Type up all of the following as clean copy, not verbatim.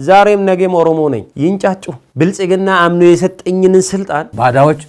ዛሬም ነገም ኦሮሞ ነኝ ይንጫጩ ብልጽግና አምኖ የሰጠኝን ስልጣን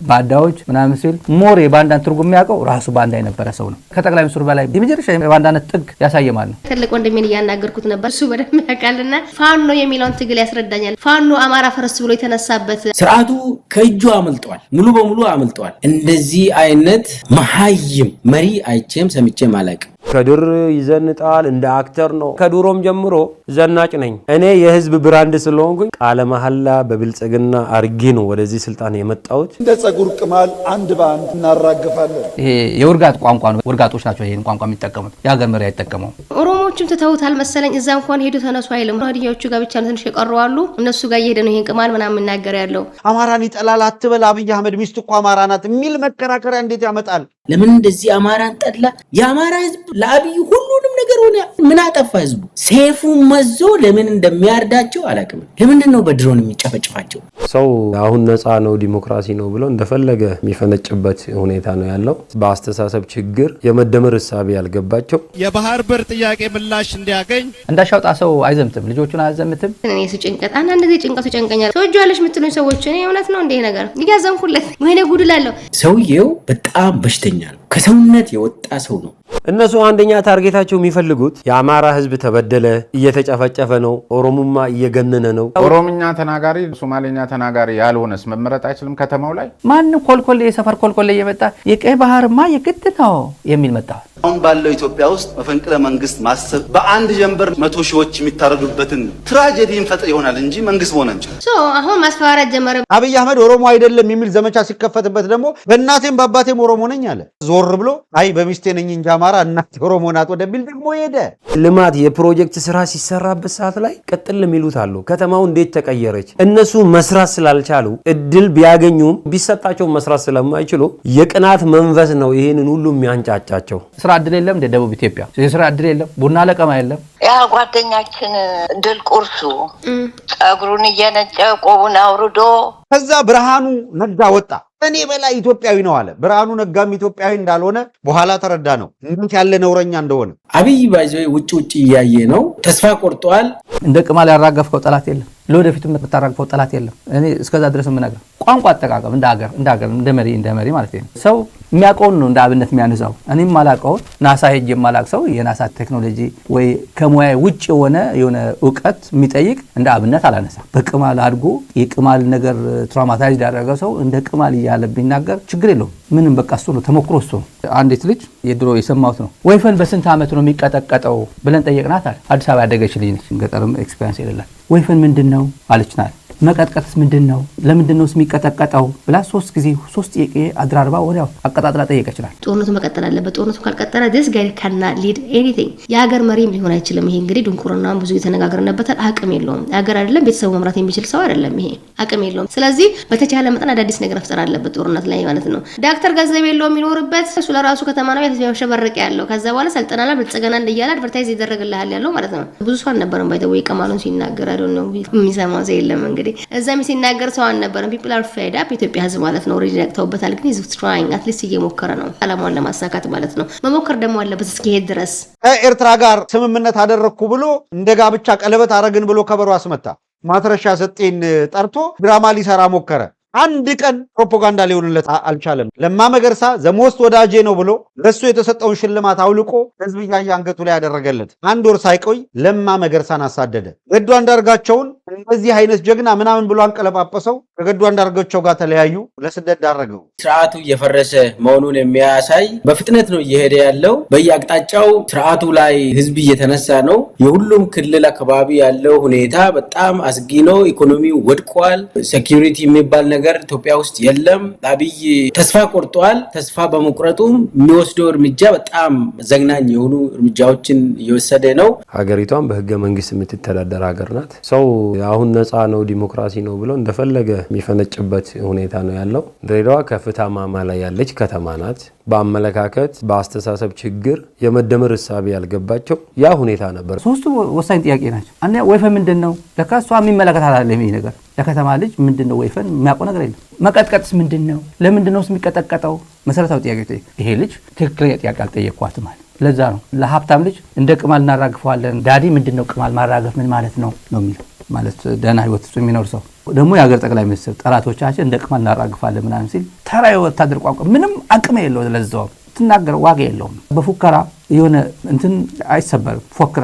ባዳዎች ምናምን ሲል ሞር የባንዳን ትርጉም የሚያውቀው ራሱ ባንዳ የነበረ ሰው ነው። ከጠቅላይ ሚኒስትሩ በላይ የመጀረሻ የባንዳነት ጥግ ያሳየማል ነው። ትልቅ ወንድሜን ያናገርኩት ነበር። እሱ በደም ያውቃልና ፋኖ የሚለውን ትግል ያስረዳኛል። ፋኖ አማራ ፈረስ ብሎ የተነሳበት ስርዓቱ ከእጁ አመልጧል፣ ሙሉ በሙሉ አመልጧል። እንደዚህ አይነት መሐይም መሪ አይቼም ሰምቼም አላውቅም። ከድር ይዘንጣል እንደ አክተር ነው። ከዱሮም ጀምሮ ዘናጭ ነኝ እኔ የህዝብ ብራንድ ስለሆንኩኝ ቃለ መሐላ በብልጽግና አርጌ ነው ወደዚህ ስልጣን የመጣሁት። እንደ ጸጉር ቅማል አንድ በአንድ እናራግፋለን። ይሄ የውርጋት ቋንቋ ነው። ውርጋጦች ናቸው ይሄን ቋንቋ የሚጠቀሙት። የሀገር መሪ አይጠቀመው። ኦሮሞዎችም ተተውታል መሰለኝ። እዛ እንኳን ሄዱ ተነሱ አይልም። ሀዲያዎቹ ጋር ብቻ ትንሽ የቀረዋሉ። እነሱ ጋር እየሄደ ነው ይሄን ቅማል ምናምን እናገር ያለው። አማራን ይጠላል አትበል፣ አብይ አህመድ ሚስት እኮ አማራ ናት የሚል መከራከሪያ እንዴት ያመጣል? ለምን እንደዚህ አማራን ጠላ? የአማራ ህዝብ ለአብይ ሁሉንም ነገር ሆነ። ምን አጠፋ ህዝቡ? ሴፉ መዞ ለምን እንደሚያርዳቸው አላውቅም። ለምንድን ነው በድሮን የሚጨፈጭፋቸው? ሰው አሁን ነፃ ነው ዲሞክራሲ ነው ብሎ እንደፈለገ የሚፈነጭበት ሁኔታ ነው ያለው። በአስተሳሰብ ችግር የመደመር ሐሳብ ያልገባቸው የባህር በር ጥያቄ ምላሽ እንዲያገኝ እንዳሻውጣ ሰው አይዘምትም፣ ልጆቹን አያዘምትም። እኔ ጭንቀት አንዳንድ ጊዜ ጭንቀቱ ጨንቀኛል። ተወጇለሽ የምትሉኝ ሰዎች እኔ እውነት ነው እንደ ነገር እያዘንኩለት ወይኔ ጉድላለሁ። ሰውየው በጣም በሽተኛ ነው። ከሰውነት የወጣ ሰው ነው። እነሱ አንደኛ ታርጌታቸው የሚፈልጉት የአማራ ህዝብ ተበደለ፣ እየተጨፈጨፈ ነው፣ ኦሮሞማ እየገነነ ነው። ኦሮምኛ ተናጋሪ ሶማሌኛ ተናጋሪ ያልሆነስ መመረጥ አይችልም ከተማው ላይ። ማን ኮልኮሌ የሰፈር ኮልኮሌ እየመጣ የቀይ ባህርማ የግድ ነው የሚል መጣ። አሁን ባለው ኢትዮጵያ ውስጥ መፈንቅለ መንግስት ማሰብ በአንድ ጀንበር 100 ሺዎች የሚታረዱበትን ትራጀዲ እንፈጥር ይሆናል እንጂ መንግስት ሆነ እንጂ አሁን ማስፈራራት ጀመረ። አብይ አህመድ ኦሮሞ አይደለም የሚል ዘመቻ ሲከፈትበት ደግሞ በእናቴም በአባቴም ኦሮሞ ነኝ አለ። ዞር ብሎ አይ በሚስቴ ነኝ እንጂ አማራ እናቴ ኦሮሞ ናት ወደሚል ደግሞ ሄደ። ልማት የፕሮጀክት ስራ ሲሰራበት ሰዓት ላይ ቀጥል የሚሉት አሉ። ከተማው እንዴት ተቀየረች? እነሱ መስራት ስላልቻሉ እድል ቢያገኙም ቢሰጣቸው መስራት ስለማይችሉ የቅናት መንፈስ ነው ይሄንን ሁሉ የሚያንጫጫቸው። ስራ እድል የለም እንደ ደቡብ ኢትዮጵያ የስራ እድል የለም፣ ቡና ለቀማ የለም። ያ ጓደኛችን ድል ቁርሱ ጸጉሩን እየነጨ ቆቡን አውርዶ ከዛ ብርሃኑ ነጋ ወጣ። እኔ በላይ ኢትዮጵያዊ ነው አለ። ብርሃኑ ነጋም ኢትዮጵያዊ እንዳልሆነ በኋላ ተረዳ ነው እንዴት ያለ ነውረኛ እንደሆነ። አብይ ባይዘው ውጭ እያየ ነው። ተስፋ ቆርጧል። እንደ ቅማል ያራገፍከው ጠላት የለም፣ ለወደፊቱ የምታራግፈው ጠላት የለም። እኔ እስከዛ ድረስ የምነግርህ ቋንቋ አጠቃቀም እንደ ሀገር እንደ መሪ ማለት ነው። ሰው የሚያውቀውን ነው እንደ አብነት የሚያነሳው። እኔም ማላውቀውን ናሳ ሄጄ የማላውቅ ሰው የናሳ ቴክኖሎጂ ወይ ከሙያ ውጭ የሆነ እውቀት የሚጠይቅ እንደ አብነት አላነሳ። በቅማል አድጎ የቅማል ነገር ትራውማታይዝድ ያደረገው ሰው እንደ ቅማል እያለ ቢናገር ችግር የለውም። ምንም በቃ እሱ ነው ተሞክሮ እሱ ነው። አንዲት ልጅ የድሮ የሰማሁት ነው ወይፈን በስንት ዓመት ነው የሚቀጠቀጠው ብለን ጠየቅናት አለ። አዲስ አበባ ያደገች ልጅ ነች፣ ገጠርም ኤክስፒሪየንስ የሌላት። ወይፈን ምንድነው አለችናል። መቀጥቀጥስ ምንድነው? ለምንድነውስ የሚቀጠቀጠው ብላ 3 ጊዜ 3 ጥያቄ አድራርባ ወዲያው አቀጣጥላ ጠየቀችናል። ጦርነቱ መቀጠል አለበት። ጦርነቱ ካልቀጠለ this guy cannot lead anything። የሀገር መሪም ሊሆን አይችልም። ይሄ እንግዲህ ድንቁርናም ብዙ የተነጋገርንበታል። አቅም የለውም። ሀገር አይደለም ቤተሰቡ መምራት የሚችል ሰው አይደለም። ይሄ አቅም የለውም። ስለዚህ በተቻለ መጠን አዳዲስ ነገር መፍጠር አለበት ጦርነት ላይ ማለት ነው። ዳክተር ገንዘብ የለውም የሚኖርበት እሱ ለራሱ ከተማ ነው ያሸበረቀ ያለው። ከዛ በኋላ ሰልጠናላ ብልጽገና እንደያለ አድቨርታይዝ ይደረግልሃል ያለው ማለት ነው። ብዙ ሰው አልነበረም ባይተው ይቀማሉን ሲናገር አይደል ነው የሚሰማው ሰው የለም እንግዲህ እዛም ሲናገር ሰው አልነበረም። people are fed up ኢትዮጵያ ህዝብ ማለት ነው ሪጀክት ተውበታል። ግን he's trying at least እየሞከረ ነው ዓላማውን ለማሳካት ማለት ነው። መሞከር ደግሞ አለበት እስኪሄድ ድረስ። ኤርትራ ጋር ስምምነት አደረኩ ብሎ እንደ ጋብቻ ቀለበት አረግን ብሎ ከበሮ አስመታ። ማትረሻ ሰጤን ጠርቶ ድራማ ሊሰራ ሞከረ። አንድ ቀን ፕሮፓጋንዳ ሊሆንለት አልቻለም። ለማ መገርሳ ዘሞስት ወዳጄ ነው ብሎ ለሱ የተሰጠውን ሽልማት አውልቆ ህዝብ ያያ አንገቱ ላይ ያደረገለት። 1 ወር ሳይቆይ ለማ መገርሳን አሳደደ። ገዱ አንዳርጋቸውን እንደዚህ አይነት ጀግና ምናምን ብሎ አንቀለጳጳሰው። ከገዱ አንዳርጋቸው ጋር ተለያዩ፣ ለስደት ዳረገው። ስርዓቱ እየፈረሰ መሆኑን የሚያሳይ በፍጥነት ነው እየሄደ ያለው። በየአቅጣጫው ስርዓቱ ላይ ህዝብ እየተነሳ ነው። የሁሉም ክልል አካባቢ ያለው ሁኔታ በጣም አስጊ ነው። ኢኮኖሚው ወድቋል። ሴኩሪቲ የሚባል ነገር ኢትዮጵያ ውስጥ የለም። አብይ ተስፋ ቆርጧል። ተስፋ በመቁረጡም የሚወስደው እርምጃ በጣም ዘግናኝ የሆኑ እርምጃዎችን እየወሰደ ነው። ሀገሪቷን በህገ መንግስት የምትተዳደር ሀገር ናት። ሰው አሁን ነፃ ነው ዲሞክራሲ ነው ብሎ እንደፈለገ የሚፈነጭበት ሁኔታ ነው ያለው። ድሬዳዋ ከፍታ ማማ ላይ ያለች ከተማ ናት። በአመለካከት በአስተሳሰብ ችግር የመደመር ሐሳብ ያልገባቸው ያ ሁኔታ ነበር። 3 ወሳኝ ጥያቄ ናቸው። አንደኛ ወይፈን ምንድነው? ለካ እሷ የሚመለከታት አይደለም ይሄ ነገር። ለከተማ ልጅ ምንድነው ወይፈን የሚያውቀው ነገር የለም። መቀጥቀጥስ ምንድነው? ለምንድነው የሚቀጠቀጠው? መሰረታዊ ጥያቄ ጠይቅ። ይሄ ልጅ ትክክለኛ ጥያቄ አልጠየቅኳትም ማለት ለዛ ነው ለሀብታም ልጅ እንደ ቅማል እናራግፈዋለን። ዳዲ ምንድነው ቅማል ማራገፍ ምን ማለት ነው ነው የሚለው። ማለት ደህና ህይወት ውስጥ የሚኖር ሰው ደግሞ የሀገር ጠቅላይ ሚኒስትር ጠላቶቻችን እንደ ቅማል እናራግፋለን ምናምን ሲል ተራ የወታደር ቋንቋ ምንም አቅም የለው ለዛው ትናገር ዋጋ የለውም። በፉከራ የሆነ እንትን አይሰበርም። ፎክረ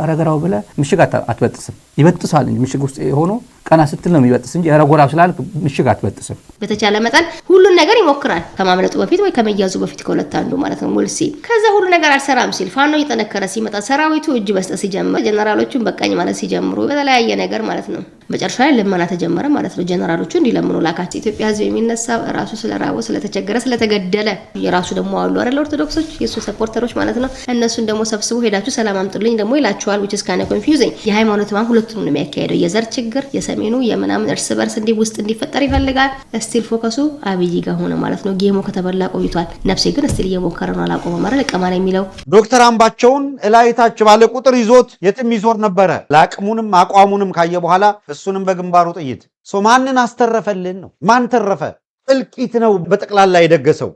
ረገራው ብለ ምሽግ አትበጥስም። ይበጥሳል እንጂ ምሽግ ውስጥ ሆኖ ቀና ስትል ነው የሚበጥስ እንጂ ረጎራው ስላልክ ምሽግ አትበጥስም። በተቻለ መጠን ሁሉን ነገር ይሞክራል ከማምለጡ በፊት ወይ ከመያዙ በፊት ከሁለት አንዱ ማለት ነው ሙልሲ። ከዛ ሁሉ ነገር አልሰራም ሲል ፋኖ እየጠነከረ ሲመጣ ሰራዊቱ እጅ መስጠት ሲጀምር ጀነራሎቹን በቃኝ ማለት ሲጀምሩ በተለያየ ነገር ማለት ነው መጨረሻ ላይ ልመና ተጀመረ ማለት ነው። ጀነራሎቹ እንዲለምኑ ላካቸው። ኢትዮጵያ ህዝብ የሚነሳው ራሱ ስለራበው ስለተቸገረ ስለተገደለ የራሱ ደግሞ አሉ አይደል ኦርቶዶክሶች የሱ ሰፖርተሮች ማለት ነው። እነሱን ደግሞ ሰብስቦ ሄዳችሁ ሰላም አምጡልኝ ደግሞ ይላቸዋል which is kind of confusing። የሃይማኖት ማን ሁለቱንም ነው የሚያካሄደው። የዘር ችግር የሰሜኑ የምናምን እርስ በርስ እንዲ ውስጥ እንዲፈጠር ይፈልጋል። ስቲል ፎከሱ አብይ ጋር ሆነ ማለት ነው። ጌሞ ከተበላ ቆይቷል። ነፍሴ ግን ስቲል እየሞከረ ነው አላቆመም ማለት ለቀማና የሚለው ዶክተር አምባቸውን እላይታች ባለ ቁጥር ይዞት የትም ይዞር ነበረ። ለአቅሙንም አቋሙንም ካየ በኋላ እሱንም በግንባሩ ጥይት ማንን አስተረፈልን ነው? ማን ተረፈ? እልቂት ነው በጠቅላላ የደገሰው።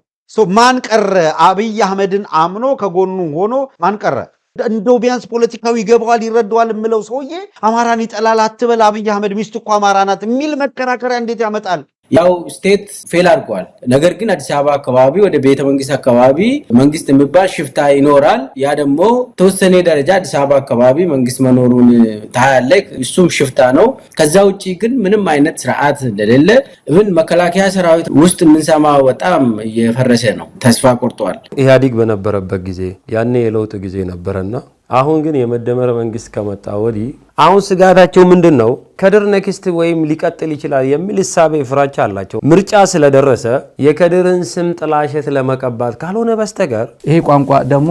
ማን ቀረ? አብይ አህመድን አምኖ ከጎኑ ሆኖ ማን ቀረ? እንደው ቢያንስ ፖለቲካዊ ይገባዋል ይረዳዋል የምለው ሰውዬ አማራን ይጠላል አትበል፣ አብይ አህመድ ሚስት እኮ አማራ ናት የሚል መከራከሪያ እንዴት ያመጣል? ያው ስቴት ፌል አድርጓል። ነገር ግን አዲስ አበባ አካባቢ ወደ ቤተ መንግስት አካባቢ መንግስት የሚባል ሽፍታ ይኖራል። ያ ደግሞ ተወሰነ ደረጃ አዲስ አበባ አካባቢ መንግስት መኖሩን ታያለ። እሱም ሽፍታ ነው። ከዛ ውጪ ግን ምንም አይነት ስርዓት እንደሌለ እብን መከላከያ ሰራዊት ውስጥ የምንሰማው በጣም እየፈረሰ ነው። ተስፋ ቆርጧል። ኢህአዴግ በነበረበት ጊዜ ያኔ የለውጥ ጊዜ ነበረና አሁን ግን የመደመር መንግስት ከመጣ ወዲህ አሁን ስጋታቸው ምንድነው? ከድር ነክስት ወይም ሊቀጥል ይችላል የሚል እሳቤ ፍራቻ አላቸው። ምርጫ ስለደረሰ የከድርን ስም ጥላሸት ለመቀባት ካልሆነ በስተቀር ይሄ ቋንቋ ደግሞ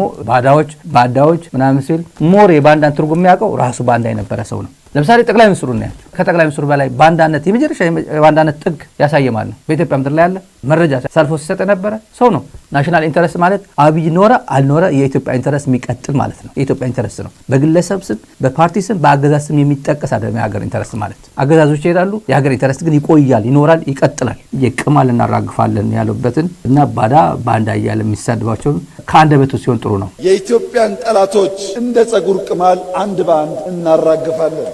ባዳዎች ምናምን ሲል ሞር የባንዳን ትርጉም የሚያውቀው ራሱ ባንዳ የነበረ ሰው ነው። ለምሳሌ ጠቅላይ ሚኒስትሩ ነው ያለው። ከጠቅላይ ሚኒስትሩ በላይ ባንዳነት የመጀመሪያ የባንዳነት ጥግ ያሳየማል ነው። በኢትዮጵያ ምድር ላይ ያለ መረጃ ሰልፎ ሲሰጥ የነበረ ሰው ነው። ናሽናል ኢንተረስት ማለት አብይ ኖረ አልኖረ የኢትዮጵያ ኢንተረስት የሚቀጥል ማለት ነው። የኢትዮጵያ ኢንተረስት ነው። በግለሰብ ስም፣ በፓርቲ ስም፣ በአገዛዝ ስም የሚጠቀስ አይደለም የሀገር ኢንተረስት ማለት። አገዛዞች ይሄዳሉ፣ የሀገር ኢንተረስት ግን ይቆያል፣ ይኖራል፣ ይቀጥላል። የቅማል እናራግፋለን ያሉበትን እና ባንዳ እያለ የሚሳድባቸውን ከአንደበቱ ሲሆን ጥሩ ነው። የኢትዮጵያን ጠላቶች እንደ ጸጉር ቅማል አንድ በአንድ እናራግፋለን።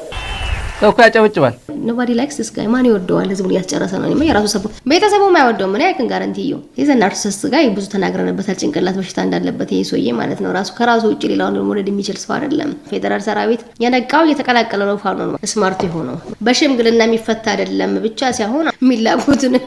ሰው ያጨበጭባል። nobody likes this guy። ማን ይወደዋል? ህዝቡን እያስጨረሰ ነው። የራሱ ሰፖርት ቤተሰቡ ማይወደው ምን ያክን ጋራንቲ ይው ይዘ ናርሲሲስት ጋር ብዙ ተናግረንበታል። ጭንቅላት በሽታ እንዳለበት ይሄ ሰውዬ ማለት ነው። ራሱ ከራሱ ውጪ ሌላውን መውለድ የሚችል ሰው አይደለም። ፌደራል ሰራዊት የነቃው እየተቀላቀለ ነው። ፋኖ ነው ስማርት የሆነው በሽምግልና የሚፈታ አይደለም ብቻ ሳይሆን የሚላጉትንም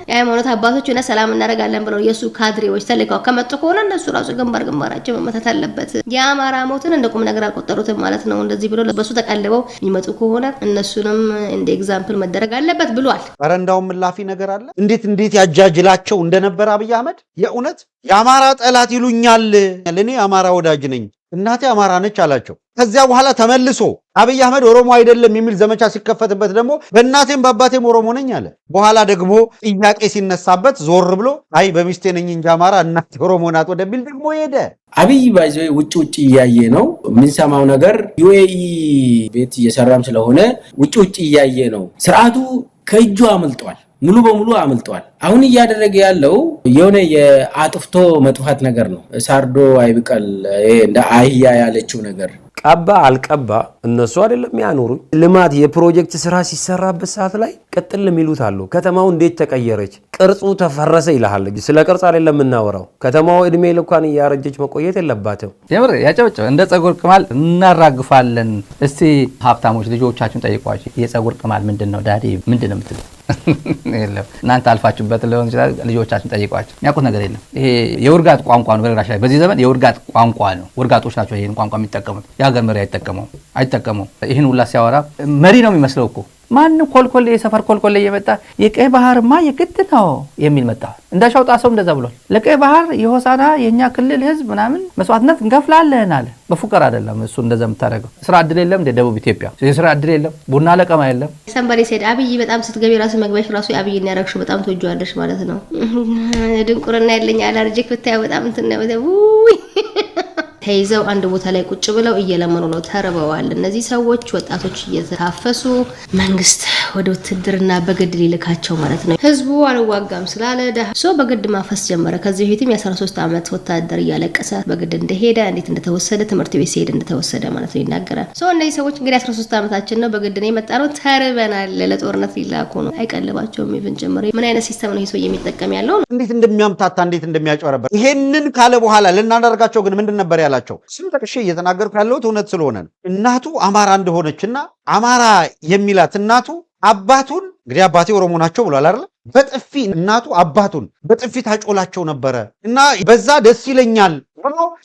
የሃይማኖት አባቶች እና ሰላም እናደርጋለን ብለው የሱ ካድሬዎች ተልከው ከመጡ ከሆነ እነሱ ራሱ ግንባራቸው መመታት አለበት። የአማራ ሞትን እንደ ቁም ነገር አልቆጠሩትም ማለት ነው። እንደዚህ ብሎ በሱ ተቀልበው የሚመጡ ከሆነ እነሱንም እንደ ኤግዛምፕል መደረግ አለበት ብሏል። ኧረ እንዳውም ምላፊ ነገር አለ። እንዴት ያጃጅላቸው እንደነበረ አብይ አህመድ የእውነት የአማራ ጠላት ይሉኛል፣ እኔ አማራ ወዳጅ ነኝ፣ እናቴ አማራ ነች አላቸው። ከዚያ በኋላ ተመልሶ አብይ አህመድ ኦሮሞ አይደለም የሚል ዘመቻ ሲከፈትበት ደግሞ በእናቴም በአባቴም ኦሮሞ ነኝ አለ። በኋላ ደግሞ ጥያቄ ሲነሳበት ዞር ብሎ አይ በሚስቴ ነኝ እንጂ አማራ እናቴ ኦሮሞ ናት ወደሚል ደግሞ ሄደ። አብይ ባይዘ ውጭ እያየ ነው የምንሰማው ነገር። ዩኤኢ ቤት እየሰራም ስለሆነ ውጭ እያየ ነው። ስርዓቱ ከእጁ አመልጧል፣ ሙሉ በሙሉ አመልጧል። አሁን እያደረገ ያለው የሆነ የአጥፍቶ መጥፋት ነገር ነው። ሳርዶ አይብቀል እንደ አህያ ያለችው ነገር ቀባ አልቀባ እነሱ አይደለም ያኖሩኝ። ልማት የፕሮጀክት ስራ ሲሰራበት ሰዓት ላይ ቀጥል የሚሉት አሉ። ከተማው እንዴት ተቀየረች፣ ቅርጹ ተፈረሰ ይላል። ስለ ቅርጽ አይደለም የምናወራው። ከተማው እድሜ ልኳን እያረጀች መቆየት የለባትም። የምር ያጨበጨበ እንደ ጸጉር ቅማል እናራግፋለን። እስቲ ሀብታሞች ልጆቻችሁን ጠይቋቸው የጸጉር ቅማል ምንድን ነው ዳዲ ምንድን ነው የምትሉት? የለም እናንተ አልፋችሁበት ሊሆን ይችላል። ልጆቻችሁን ጠይቋቸው፣ የሚያውቁት ነገር የለም። ይሄ የውርጋት ቋንቋ ነው። በነገራችን ላይ በዚህ ዘመን የውርጋት ቋንቋ ነው። ውርጋጦች ናቸው ይሄን ቋንቋ የሚጠቀሙት። የሀገር መሪ አይጠቀመው። ይህን ሁላ ሲያወራ መሪ ነው የሚመስለው እኮ። ማንም ኮልኮሌ የሰፈር ኮልኮሌ እየመጣ የቀይ ባህርማ የግድ ነው የሚል መጣ። እንዳሻውጣ ሰው እንደዛ ብሏል። ለቀይ ባህር የሆሳና የኛ ክልል ህዝብ ምናምን መስዋዕትነት እንከፍላለን አለ። በፉቀር አይደለም እሱ እንደዛ የምታደርገው። ስራ እድል የለም እንደ ደቡብ ኢትዮጵያ የስራ እድል የለም፣ ቡና ለቀማ የለም። ሰንበሬ ሴድ አብይ በጣም ስትገቢ ራሱ መግባሽ ራሱ አብይን ያረግሽው በጣም ተወጇለሽ ማለት ነው። ድንቁርና ያለኝ አለርጂክ ብታዩ በጣም እንትን ነው። ተይዘው አንድ ቦታ ላይ ቁጭ ብለው እየለመኑ ነው። ተርበዋል። እነዚህ ሰዎች ወጣቶች እየተታፈሱ መንግስት ወደ ውትድርና በግድ ሊልካቸው ማለት ነው። ህዝቡ አልዋጋም ስላለ ዳሶ በግድ ማፈስ ጀመረ። ከዚህ በፊትም የ13 ዓመት ወታደር እያለቀሰ በግድ እንደሄደ እንዴት እንደተወሰደ ትምህርት ቤት ሲሄድ እንደተወሰደ ማለት ነው ይናገራል። እነዚህ ሰዎች እንግዲህ 13 ዓመታችን ነው በግድ ነው የመጣ ነው ተርበናል ለጦርነት ሊላኩ ነው። አይቀልባቸውም። ይብን ጀመረ ምን አይነት ሲስተም ነው ይሄ ሰው የሚጠቀም ያለው? እንዴት እንደሚያምታታ እንዴት እንደሚያጨረበር ይሄንን ካለ በኋላ ለናደርጋቸው ግን ምንድን ነበር ያላቸው? ስም ተከሽ እየተናገርኩ ያለሁት እውነት ስለሆነ ነው። እናቱ አማራ እንደሆነችና አማራ የሚላት እናቱ አባቱን እንግዲህ አባቴ ኦሮሞ ናቸው ብሏል አይደል? በጥፊ እናቱ አባቱን በጥፊ ታጮላቸው ነበረ እና በዛ ደስ ይለኛል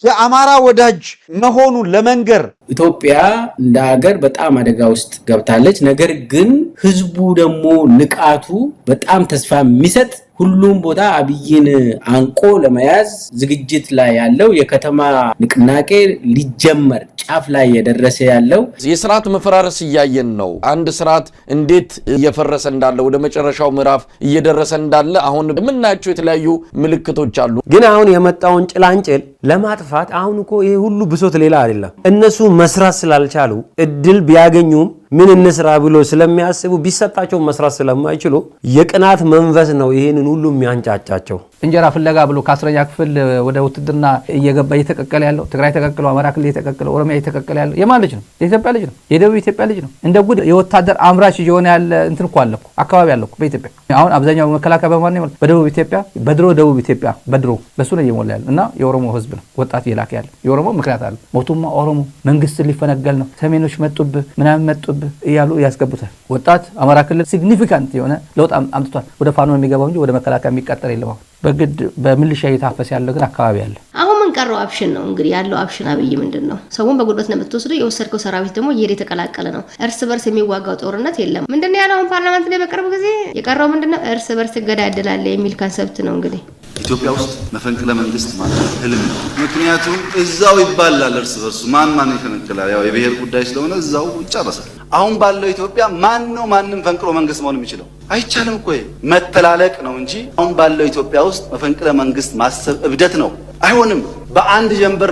የአማራ ወዳጅ መሆኑን ለመንገር ኢትዮጵያ እንደ ሀገር በጣም አደጋ ውስጥ ገብታለች። ነገር ግን ህዝቡ ደግሞ ንቃቱ በጣም ተስፋ የሚሰጥ ሁሉም ቦታ አብይን አንቆ ለመያዝ ዝግጅት ላይ ያለው የከተማ ንቅናቄ ሊጀመር ጫፍ ላይ የደረሰ ያለው የስርዓት መፈራረስ እያየን ነው። አንድ ስርዓት እንዴት እየፈረሰ እንዳለ ወደ መጨረሻው ምዕራፍ እየደረሰ እንዳለ አሁን የምናያቸው የተለያዩ ምልክቶች አሉ። ግን አሁን የመጣውን ጭላንጭል ለማጥፋት አሁን እኮ ይሄ ሁሉ ብሶት ሌላ አይደለም። እነሱ መስራት ስላልቻሉ እድል ቢያገኙም ምን እንስራ ብሎ ስለሚያስቡ ቢሰጣቸው መስራት ስለማይችሉ የቅናት መንፈስ ነው ይሄንን ሁሉ የሚያንጫጫቸው። እንጀራ ፍለጋ ብሎ ከ10ኛ ክፍል ወደ ውትድርና እየገባ እየተቀቀለ ያለው ትግራይ ተቀቅሎ አማራ ክልል እየተቀቀለ ኦሮሚያ እየተቀቀለ ያለው የማን ልጅ ነው? የኢትዮጵያ ልጅ ነው። የደቡብ ኢትዮጵያ ልጅ ነው። እንደ ጉድ የወታደር አምራች እየሆነ ያለ እንትን እኮ አለ እኮ አካባቢ አለ እኮ በኢትዮጵያ። አሁን አብዛኛው መከላከያ በማን ነው? በደቡብ ኢትዮጵያ በድሮ ደቡብ ኢትዮጵያ በድሮ በሱ ነው እየሞላ ያለው እና የኦሮሞ ህዝብ ነው ወጣት እየላከ ያለ። የኦሮሞ ምክንያት አለ። ሞቱማ ኦሮሞ መንግስት ሊፈነገል ነው ሰሜኖች መጡብህ ምናምን መጡብህ እያሉ ያስገቡታል። ወጣት አማራ ክልል ሲግኒፊካንት የሆነ ለውጥ አምጥቷል። ወደ ፋኖ የሚገባው እንጂ ወደ መከላከያ የሚቀጠር የለም። በግድ በሚሊሻ እየታፈሰ ያለው ግን አካባቢ አለ። አሁን ምን ቀረው? አፕሽን ነው እንግዲህ ያለው። አፕሽን አብይ ምንድነው? ሰውን በጉልበት ነው የምትወስደው። የወሰድከው ሰራዊት ደግሞ እየሄደ የተቀላቀለ ነው። እርስ በርስ የሚዋጋው ጦርነት የለም። ምንድነው ያለው? አሁን ፓርላመንት ላይ በቅርብ ጊዜ የቀረው ምንድነው? እርስ በርስ ይገዳደላል የሚል ካንሰፕት ነው እንግዲህ ኢትዮጵያ ውስጥ መፈንቅለ መንግስት ማለት ህልም ነው። ምክንያቱም እዛው ይባላል እርስ በርሱ ማን ይፈነቅላል። ያው የብሔር ጉዳይ ስለሆነ እዛው ይጨርሳል። አሁን ባለው ኢትዮጵያ ማን ነው ማንንም ፈንቅሎ መንግስት መሆን የሚችለው? አይቻልም እኮ መተላለቅ ነው እንጂ አሁን ባለው ኢትዮጵያ ውስጥ መፈንቅለ መንግስት ማሰብ እብደት ነው። አይሆንም። በአንድ ጀንበር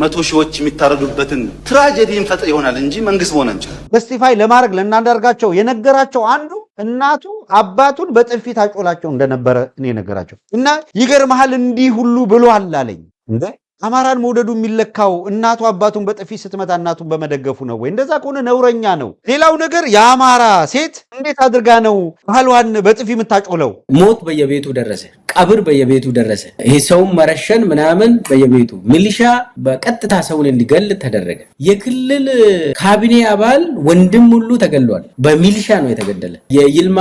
መቶ ሺዎች የሚታረዱበትን ትራጀዲ እንፈጥር ይሆናል እንጂ መንግስት መሆን አንችልም። በስቲፋይ ለማድረግ ለናንዳርጋቸው የነገራቸው አንዱ እናቱ አባቱን በጥፊ ታጮላቸው እንደነበረ እኔ ነገራቸው እና ይገርምሃል እንዲህ ሁሉ ብሏል አለኝ። እንዴ አማራን መውደዱ የሚለካው እናቱ አባቱን በጥፊ ስትመታ እናቱን በመደገፉ ነው ወይ? እንደዛ ከሆነ ነውረኛ ነው። ሌላው ነገር የአማራ ሴት እንዴት አድርጋ ነው ባህሏን በጥፊ የምታጮለው? ሞት በየቤቱ ደረሰ፣ ቀብር በየቤቱ ደረሰ። ይሄ ሰውን መረሸን ምናምን በየቤቱ ሚሊሻ በቀጥታ ሰውን እንዲገል ተደረገ። የክልል ካቢኔ አባል ወንድም ሁሉ ተገሏል። በሚሊሻ ነው የተገደለ። የይልማ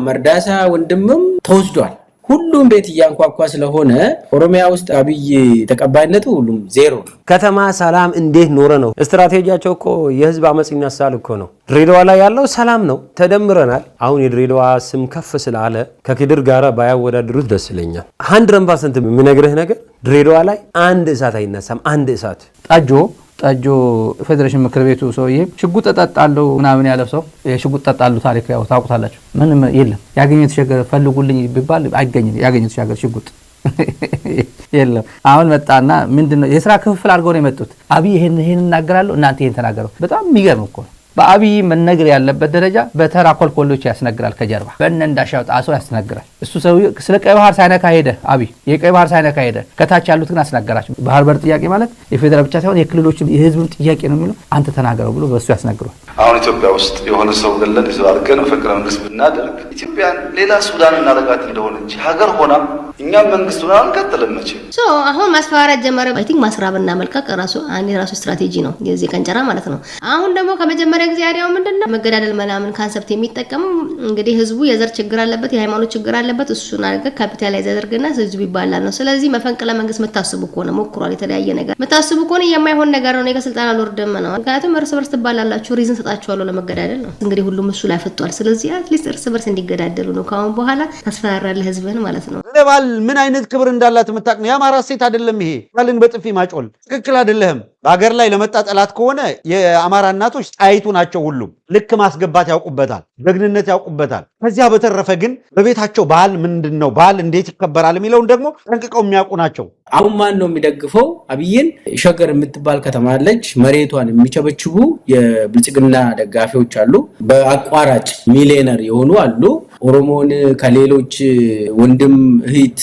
መርዳሳ ወንድምም ተወስዷል። ሁሉም ቤት እያንኳኳ ስለሆነ ኦሮሚያ ውስጥ አብይ ተቀባይነቱ ሁሉም ዜሮ ነው። ከተማ ሰላም እንዴት ኖረ ነው ስትራቴጂያቸው እኮ የህዝብ አመጽ ይነሳል እኮ ነው። ድሬዳዋ ላይ ያለው ሰላም ነው፣ ተደምረናል። አሁን የድሬዳዋ ስም ከፍ ስላለ ከክድር ጋር ባያወዳድሩት ደስ ይለኛል። 100% የሚነግርህ ነገር ድሬዳዋ ላይ አንድ እሳት አይነሳም። አንድ እሳት ጠጆ ፌዴሬሽን ምክር ቤቱ ሰውዬ ሽጉጥ ጠጣለው ምናምን ያለው ሰው የሽጉጥ ጠጣሉ ታሪክ ያው ታውቁታላችሁ። ምንም የለም። ያገኘው ተሸገረ ፈልጉልኝ ቢባል አይገኝም። ያገኘው ተሸገረ ሽጉጥ የለም። አሁን መጣና ምንድነው የሥራ ክፍፍል አድርገው ነው የመጡት። አብይ ይሄን እናገራለሁ እናንተ ይሄን ተናገሩ። በጣም የሚገርም እኮ ነው። በአብይ መነገር ያለበት ደረጃ በተራ ኮልኮሎች ያስነግራል። ከጀርባ በእነ እንዳሻው ጣሶ ያስነግራል። እሱ ሰው ስለ ቀይ ባህር ሳይነካ ሄደ። አብይ የቀይ ባህር ሳይነካ ሄደ። ከታች ያሉት ግን አስነገራቸው። ባህር በር ጥያቄ ማለት የፌደራል ብቻ ሳይሆን የክልሎችም የህዝብም ጥያቄ ነው የሚለው አንተ ተናገረው ብሎ በእሱ ያስነግሯል። አሁን ኢትዮጵያ ውስጥ የሆነ ሰው ገለን ይዘው አድርገን መፈንቅለ መንግስት ብናደርግ ኢትዮጵያን ሌላ ሱዳን እናደርጋት እንደሆነ እንጂ ሀገር ሆና እኛም መንግስት ሆና አንቀጥልም መቼ። አሁን ማስፈራራት ጀመረ። አይ ቲንክ ማስራብና መልቀቅ ራሱ ስትራቴጂ ነው የዚህ ቀንጨራ ማለት ነው። አሁን ደግሞ ከመጀመሪያ ጊዜ ያዲያው ምንድነው መገዳደል ምናምን ካንሰፕት የሚጠቀም እንግዲህ ህዝቡ የዘር ችግር አለበት፣ የሃይማኖት ችግር አለበት። እሱን አድርገ ካፒታላይዝ ያደርግና ህዝቡ ይባላል ነው። ስለዚህ መፈንቅለ መንግስት መታስቡ ከሆነ ሞክሯል። የተለያየ ነገር መታስቡ ከሆነ የማይሆን ነገር ነው። ከስልጣን አልወርደም ነው። ምክንያቱም እርስ በርስ ትባላላችሁ ሪዝን ሰጣችኋለሁ ለመገዳደል ነው። እንግዲህ ሁሉም እሱ ላይ ፈቷል። ስለዚህ አትሊስት እርስ በርስ እንዲገዳደሉ ነው። ካሁን በኋላ ታስፈራራለህ ህዝብህን ማለት ነው። ለባል ምን አይነት ክብር እንዳላት የምታውቅ ነው። የአማራ ሴት አይደለም ይሄ። ባልን በጥፊ ማጮል ትክክል አይደለም። በሀገር ላይ ለመጣ ጠላት ከሆነ የአማራ እናቶች ጣይቱ ናቸው። ሁሉም ልክ ማስገባት ያውቁበታል፣ ደግንነት ያውቁበታል። ከዚያ በተረፈ ግን በቤታቸው ባህል ምንድን ነው፣ ባህል እንዴት ይከበራል የሚለውን ደግሞ ጠንቅቀው የሚያውቁ ናቸው። አሁን ማን ነው የሚደግፈው አብይን? ሸገር የምትባል ከተማ አለች። መሬቷን የሚቸበችቡ የብልጽግና ደጋፊዎች አሉ። በአቋራጭ ሚሊዮነር የሆኑ አሉ። ኦሮሞን ከሌሎች ወንድም እህት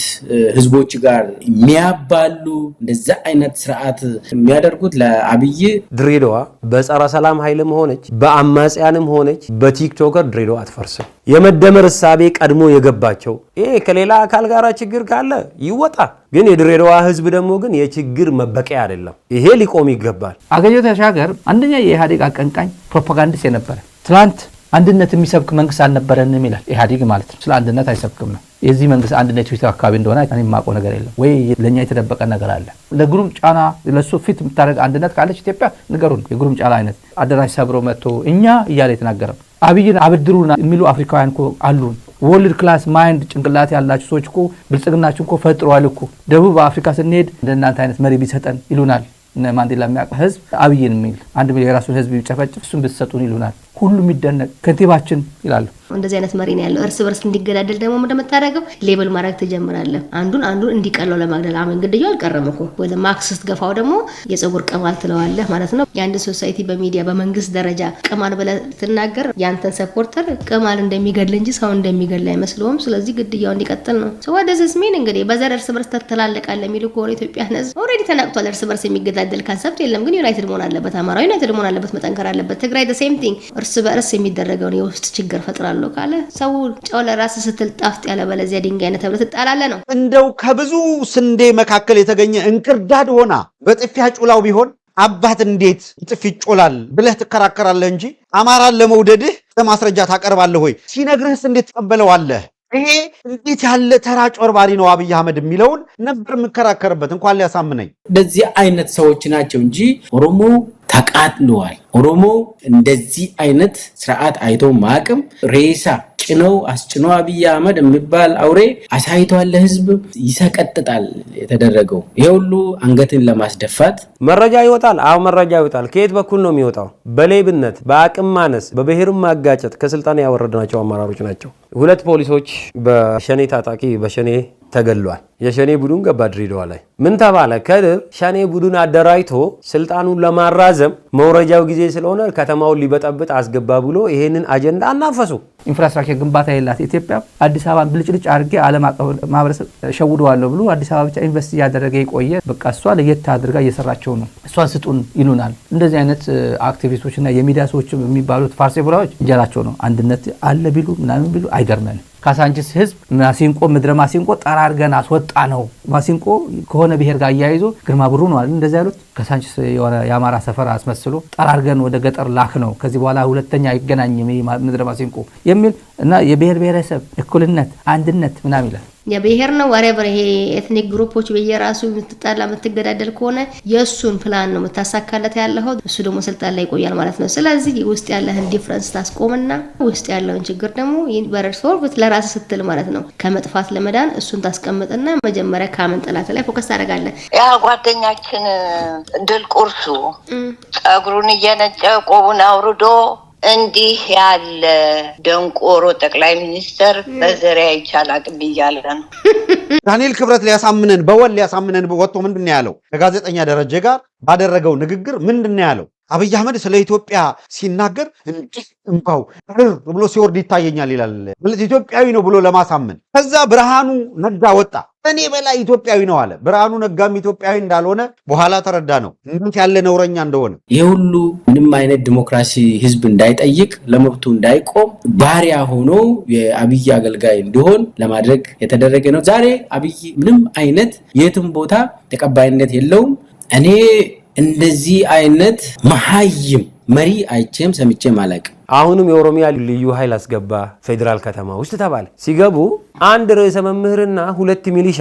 ህዝቦች ጋር የሚያባሉ እንደዛ አይነት ስርዓት የሚያደርጉት ለአብይ ድሬዳዋ በጸረ ሰላም ኃይልም ሆነች በአማጽያንም ሆነች በቲክቶከር ድሬዳዋ አትፈርስም። የመደመር እሳቤ ቀድሞ የገባቸው ይሄ ከሌላ አካል ጋር ችግር ካለ ይወጣ። ግን የድሬዳዋ ህዝብ ደግሞ ግን የችግር መበቂያ አይደለም። ይሄ ሊቆም ይገባል። አገኘሁ ተሻገር አንደኛ የኢህአዴግ አቀንቃኝ ፕሮፓጋንዲስት የነበረ ትናንት አንድነት የሚሰብክ መንግስት አልነበረንም ይላል። ኢህአዴግ ማለት ነው። ስለ አንድነት አይሰብክም ነው። የዚህ መንግስት አንድነት ኢትዮጵያ አካባቢ እንደሆነ እኔ የማውቀው ነገር የለም ወይ ለኛ የተደበቀ ነገር አለ። ለግሩም ጫና ለሱ ፊት የምታደርግ አንድነት ካለች ኢትዮጵያ ንገሩን። የግሩም ጫና አይነት አደራጅ ሰብሮ መጥቶ እኛ እያለ የተናገረ አብይን አብድሩና የሚሉ አፍሪካውያን እኮ አሉን። ወርልድ ክላስ ማይንድ ጭንቅላት ያላችሁ ሰዎች እኮ ብልጽግናችሁ እኮ ፈጥሯል እኮ። ደቡብ አፍሪካ ስንሄድ እንደናንተ አይነት መሪ ቢሰጠን ይሉናል። ማንዴላ የሚያውቅ ህዝብ አብይን የሚል 1 ሚሊዮን የራሱን ህዝብ ቢጨፈጭፍ እሱን ብትሰጡን ይሉናል። ሁሉም ይደነቅ ከንቲባችን ይላሉ። እንደዚህ አይነት መሪ ነው ያለው። እርስ በርስ እንዲገዳደል ደግሞ እንደምታደርገው ሌብል ማድረግ ትጀምራለህ። አንዱን እንዲቀለው ለማግደል አሁን ግድያው አልቀረም እኮ ወደ ማክስ ስትገፋው ደግሞ የፀጉር ቅማል ትለዋለህ ማለት ነው። የአንድ ሶሳይቲ በሚዲያ በመንግስት ደረጃ ቅማል ብለህ ትናገር ያንተን ሰፖርተር ቅማል እንደሚገድል እንጂ ሰው እንደሚገድል አይመስለውም። ስለዚህ ግድያው እንዲቀጥል ነው። ወደዚስ ሚን እንግዲህ በዘር እርስ በርስ ትተላለቃለህ የሚሉ ከሆነ ኢትዮጵያን ህዝብ ኦልሬዲ ተናቅቷል። እርስ በርስ የሚገዳደል ካንሰፕት የለም። ግን ዩናይትድ መሆን አለበት። አማራ ዩናይትድ መሆን አለበት፣ መጠንከር አለበት። ትግራይ the same thing እርስ በርስ የሚደረገውን የውስጥ ችግር ፈጥራለሁ ካለ ሰው ጨው ለራስ ስትል ጣፍጥ ያለ በለዚያ ድንጋይ ነህ ተብለ ትጣላለህ ነው። እንደው ከብዙ ስንዴ መካከል የተገኘ እንክርዳድ ሆና በጥፊያ ጩላው ቢሆን አባት እንዴት ጥፊ ጮላል ብለህ ትከራከራለህ እንጂ አማራን ለመውደድህ ለማስረጃ ታቀርባለህ ወይ? ሲነግርህስ እንዴት ተቀበለዋለህ? ይሄ እንዴት ያለ ተራ ጮርባሪ ነው አብይ አህመድ የሚለውን ነበር የምከራከርበት እንኳን ሊያሳምነኝ። እንደዚህ አይነት ሰዎች ናቸው እንጂ ኦሮሞ ተቃጥለዋል። ኦሮሞ እንደዚህ አይነት ስርዓት አይቶ ማቅም ሬሳ ጭነው አስጭነው አብይ አህመድ የሚባል አውሬ አሳይቷል ለህዝብ። ይሰቀጥጣል የተደረገው ይሄ ሁሉ አንገትን ለማስደፋት። መረጃ ይወጣል። አሁን መረጃ ይወጣል። ከየት በኩል ነው የሚወጣው? በሌብነት፣ በአቅም ማነስ፣ በብሔርም ማጋጨት ከስልጣን ያወረድናቸው አመራሮች ናቸው። 2 ፖሊሶች በሸኔ ታጣቂ በሸኔ ተገሏል። የሸኔ ቡድን ገባ ድሬዳዋ ላይ። ምን ተባለ? ከድር ሸኔ ቡድን አደራጅቶ ስልጣኑን ለማራዘም መውረጃው ጊዜ ስለሆነ ከተማውን ሊበጠብጥ አስገባ ብሎ ይሄንን አጀንዳ አናፈሱ። ኢንፍራስትራክቸር ግንባታ የላት ኢትዮጵያ አዲስ አበባን ብልጭልጭ አድርጌ ዓለም አቀፍ ማህበረሰብ ሸውደዋለሁ ብሎ አዲስ አበባ ብቻ ኢንቨስት እያደረገ የቆየ በቃ እሷ ለየት አድርጋ እየሰራቸው ነው። እሷን ስጡን ይሉናል። እንደዚህ አይነት አክቲቪስቶችና የሚዲያ ሰዎች የሚባሉት ፋርሴቡራዎች እንጀራቸው ነው። አንድነት አለ ቢሉ ምናምን ቢሉ አይገርመንም። ካሳንቺስ ህዝብ ማሲንቆ ምድረ ማሲንቆ ጠራርገን አስወጣ ነው። ማሲንቆ ከሆነ ብሔር ጋር አያይዞ ግርማ ብሩ ነው አይደል እንደዛ ያሉት። ካሳንቺስ የሆነ የአማራ ሰፈር አስመስሎ ጠራርገን ወደ ገጠር ላክ ነው። ከዚህ በኋላ ሁለተኛ አይገናኝም ምድረ ማሲንቆ የሚል እና የብሔር ብሔረሰብ እኩልነት አንድነት ምናምን ይላል። የብሔር ነው ወሬቨር ይሄ ኤትኒክ ግሩፖች በየራሱ የምትጣላ የምትገዳደል ከሆነ የእሱን ፕላን ነው የምታሳካለት ያለው። እሱ ደግሞ ስልጣን ላይ ይቆያል ማለት ነው። ስለዚህ ውስጥ ያለህን ዲፍረንስ ታስቆምና ውስጥ ያለውን ችግር ደግሞ በረሶልቭ ለራስ ስትል ማለት ነው ከመጥፋት ለመዳን እሱን ታስቀምጥና መጀመሪያ ካመን ጠላት ላይ ፎከስ ታደርጋለህ። ያ ጓደኛችን ድል ቁርሱ ጸጉሩን እየነጨ ቆቡን አውርዶ እንዲህ ያለ ደንቆሮ ጠቅላይ ሚኒስተር በዘሪያ ይቻላል እያለ ነው። ዳንኤል ክብረት ሊያሳምነን በወል ሊያሳምነን ወጥቶ ምንድነው ያለው? ከጋዜጠኛ ደረጀ ጋር ባደረገው ንግግር ምንድነው ያለው? አብይ አህመድ ስለ ኢትዮጵያ ሲናገር እንዲህ እንባው ብሎ ሲወርድ ይታየኛል ይላል። ማለት ኢትዮጵያዊ ነው ብሎ ለማሳመን። ከዛ ብርሃኑ ነጋ ወጣ። እኔ በላይ ኢትዮጵያዊ ነው አለ። ብርሃኑ ነጋም ኢትዮጵያዊ እንዳልሆነ በኋላ ተረዳ ነው እንዴት ያለ ነውረኛ እንደሆነ። ይሄ ሁሉ ምንም አይነት ዲሞክራሲ ህዝብ እንዳይጠይቅ ለመብቱ እንዳይቆም ባሪያ ሆኖ የአብይ አገልጋይ እንዲሆን ለማድረግ የተደረገ ነው። ዛሬ አብይ ምንም አይነት የትም ቦታ ተቀባይነት የለውም። እኔ እንደዚህ አይነት መሀይም መሪ አይቼም ሰምቼም አላውቅም። አሁንም የኦሮሚያ ልዩ ኃይል አስገባ ፌዴራል ከተማ ውስጥ ተባለ። ሲገቡ አንድ ርዕሰ መምህርና 2 ሚሊሻ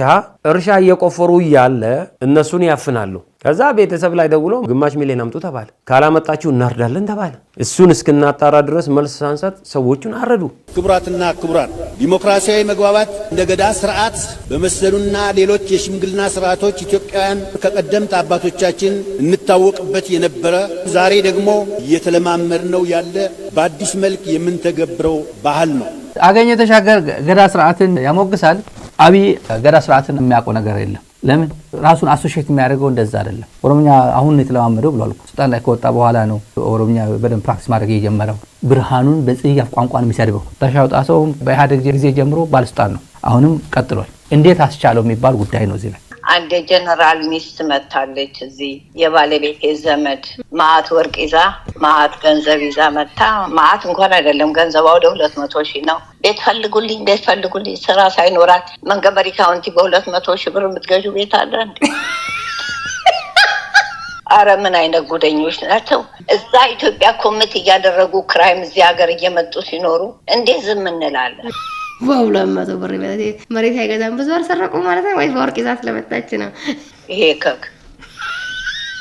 እርሻ እየቆፈሩ እያለ እነሱን ያፍናሉ። ከዛ ቤተሰብ ላይ ደውሎ ግማሽ ሚሊዮን አምጡ ተባለ። ካላመጣችሁ እናርዳለን ተባለ። እሱን እስክናጣራ ድረስ መልስ ሳንሰጥ ሰዎቹን አረዱ። ክቡራትና ክቡራን፣ ዲሞክራሲያዊ መግባባት እንደ ገዳ ስርዓት በመሰሉና ሌሎች የሽምግልና ስርዓቶች ኢትዮጵያውያን ከቀደምት አባቶቻችን እንታወቅበት የነበረ ዛሬ ደግሞ እየተለማመድነው ያለ በአዲስ መልክ የምንተገብረው ባህል ነው። አገኘሁ ተሻገር ገዳ ስርዓትን ያሞግሳል። አብይ ገዳ ስርዓትን የሚያውቀው ነገር የለም። ለምን ራሱን አሶሺየት የሚያደርገው እንደዛ አይደለም። ኦሮምኛ አሁን ነው የተለማመደው ብሏል። ስልጣን ላይ ከወጣ በኋላ ነው ኦሮምኛ በደንብ ፕራክቲስ ማድረግ የጀመረው። ብርሃኑን በጽያፍ ቋንቋን የሚሰድበው ተሻውጣ ሰው በኢህአዴግ ጊዜ ጀምሮ ባለስልጣን ነው። አሁንም ቀጥሏል። እንዴት አስቻለው የሚባል ጉዳይ ነው። እዚህ ላይ አንድ ጀነራል ሚስት መታለች። እዚህ የባለቤቴ ዘመድ ማአት ወርቅ ይዛ ማአት ገንዘብ ይዛ መታ። ማአት እንኳን አይደለም ገንዘቧ ወደ 200,000 ነው። ቤት ፈልጉልኝ፣ ቤት ፈልጉልኝ። ስራ ሳይኖራት መንገበሪ ካውንቲ በ200,000 ብር የምትገዡ ቤት አለ እንዴ? አረ ምን አይነት ጉደኞች ናቸው! እዛ ኢትዮጵያ ኮሚት እያደረጉ ክራይም እዚህ ሀገር እየመጡ ሲኖሩ እንዴት ዝም እንላለን? በ200 ብር መሬት አይገዛም። ብዙ አልሰረቁ ማለት ነው ወይ በወርቅ ይዛት ለመጣች ነው ይሄ ከክ።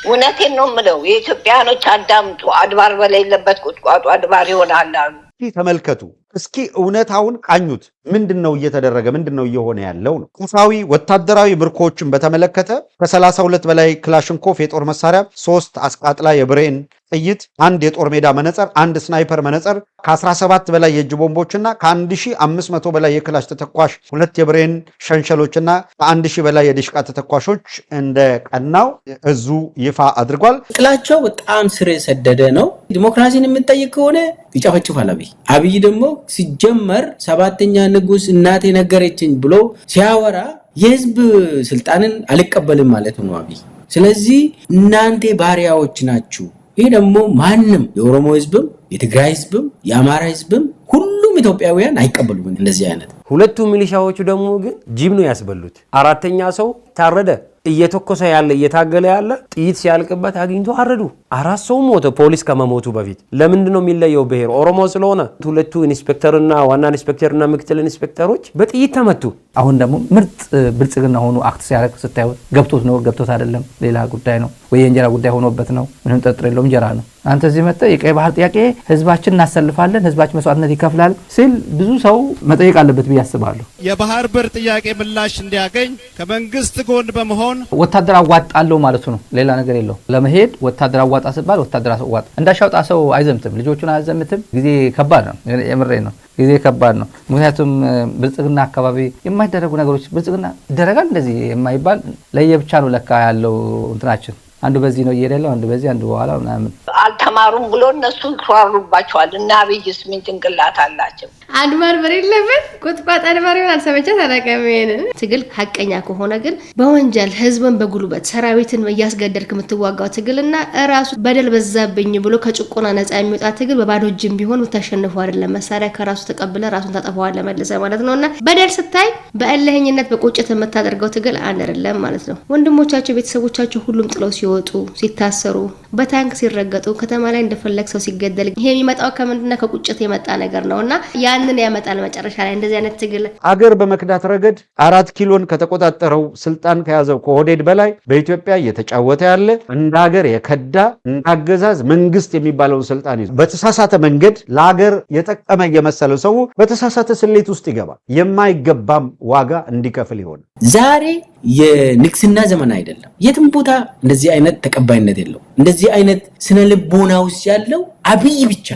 እውነቴን ነው የምለው። የኢትዮጵያኖች አዳምጡ። አድባር በሌለበት ቁጥቋጦ አድባር ይሆናል አሉ። ተመልከቱ እስኪ እውነታውን ቃኙት። ምንድነው እየተደረገ ምንድነው እየሆነ ያለው ነው? ቁሳዊ ወታደራዊ ምርኮችን በተመለከተ ከ32 በላይ ክላሽንኮቭ የጦር መሳሪያ፣ 3 አስቃጥላ የብሬን ጥይት፣ 1 የጦር ሜዳ መነጽር፣ 1 ስናይፐር መነጽር፣ ከ17 በላይ የእጅ ቦምቦችና ከ1500 በላይ የክላሽ ተተኳሽ፣ 2 የብሬን ሸንሸሎችና ከ1000 በላይ የዲሽቃ ተተኳሾች እንደቀናው እዙ ይፋ አድርጓል። ጥላቸው በጣም ስር የሰደደ ነው። ዲሞክራሲን የምንጠይቅ ከሆነ ይጨፈጭፋል። አብይ ደግሞ ሲጀመር 7ኛ ንጉስ እናቴ ነገረችኝ ብሎ ሲያወራ የህዝብ ስልጣንን አልቀበልም ማለት ነው አብይ። ስለዚህ እናንተ ባሪያዎች ናችሁ። ይሄ ደግሞ ማንም የኦሮሞ ህዝብም የትግራይ ህዝብም የአማራ ህዝብም ሁሉም ኢትዮጵያውያን አይቀበሉም እንደዚህ አይነት። ሁለቱ ሚሊሻዎቹ ደግሞ ግን ጅብ ነው ያስበሉት። 4ኛ ሰው ታረደ። እየተኮሰ ያለ እየታገለ ያለ ጥይት ሲያልቅበት አግኝቶ አረዱ። 4 ሰው ሞተ ፖሊስ ከመሞቱ በፊት። ለምንድን ነው የሚለየው? ብሔር ኦሮሞ ስለሆነ። ሁለቱ ኢንስፔክተርና ዋና ኢንስፔክተርና ምክትል ኢንስፔክተሮች በጥይት ተመቱ። አሁን ደግሞ ምርጥ ብልጽግና ሆኖ አክት ሲያደርግ ስታዩት ገብቶት ነው ገብቶት አይደለም ሌላ ጉዳይ ነው። ወይ የእንጀራ ጉዳይ ሆኖበት ነው። ምንም ጥርጥር የለውም እንጀራ ነው። አንተ እዚህ መጥተህ የቀይ ባህር ጥያቄ ህዝባችን እናሰልፋለን፣ ህዝባችን መስዋዕትነት ይከፍላል ሲል ብዙ ሰው መጠየቅ አለበት ብዬ አስባለሁ። የባህር በር ጥያቄ ምላሽ እንዲያገኝ ከመንግስት ጎን በመሆን ወታደር አዋጣለሁ ማለቱ ነው። ሌላ ነገር የለው። ለመሄድ ወታደር አዋጣ ሲባል ወታደር አዋጣ። እንዳሻውጣ ሰው አይዘምትም፣ ልጆቹን አያዘምትም። ጊዜ ከባድ ነው። የምሬ ነው። ጊዜ ከባድ ነው። ምክንያቱም ብልጽግና አካባቢ የማይደረጉ ነገሮች ብልጽግና ይደረጋል እንደዚህ የማይባል ለየብቻ ነው ለካ ያለው እንትናችን። አንዱ በዚህ ነው እየሄደለው፣ አንዱ በዚህ፣ አንዱ በኋላ ምናምን አልተማሩም ብሎ እነሱ ይፈራሩባቸዋል። እና አብይስ ምን ጭንቅላት አላቸው? አድባር በሌለበት ቁጥቋጥ አድባር ይሆናል። ሰመቸ ተረቀመን ትግል ሀቀኛ ከሆነ ግን በወንጀል ህዝብን በጉልበት ሰራዊትን እያስገደልክ የምትዋጋው ትግልና ራሱ በደል በዛብኝ ብሎ ከጭቆና ነፃ የሚወጣ ትግል በባዶ እጅም ቢሆን ተሸንፎ አይደለም። መሳሪያ ከራሱ ተቀብለ ራሱን ታጠፋዋለህ መልሰ ማለት ነውና በደል ስታይ በእልህኝነት በቁጭት የምታደርገው ትግል አንድ አይደለም ማለት ነው። ወንድሞቻቸው ቤተሰቦቻቸው ሁሉም ጥለው ሲወጡ ሲታሰሩ በታንክ ሲረገጡ ከተማ ላይ እንደፈለግ ሰው ሲገደል ይሄ የሚመጣው ከምንድነው? ከቁጭት የመጣ ነገር ነውና ያንን ያመጣል መጨረሻ ላይ እንደዚህ አይነት ትግል። አገር በመክዳት ረገድ 4 ኪሎን ከተቆጣጠረው ስልጣን ከያዘው ከኦህዴድ በላይ በኢትዮጵያ እየተጫወተ ያለ እንደ ሀገር የከዳ እንዳገዛዝ መንግስት የሚባለውን ስልጣን ይዞ በተሳሳተ መንገድ ለሀገር የጠቀመ የመሰለው ሰው በተሳሳተ ስሌት ውስጥ ይገባል። የማይገባም ዋጋ እንዲከፍል ይሆናል። ዛሬ የንግስና ዘመን አይደለም። የትም ቦታ እንደዚህ አይነት ተቀባይነት የለው። እንደዚህ አይነት ስነ ልቦና ውስጥ ያለው አብይ ብቻ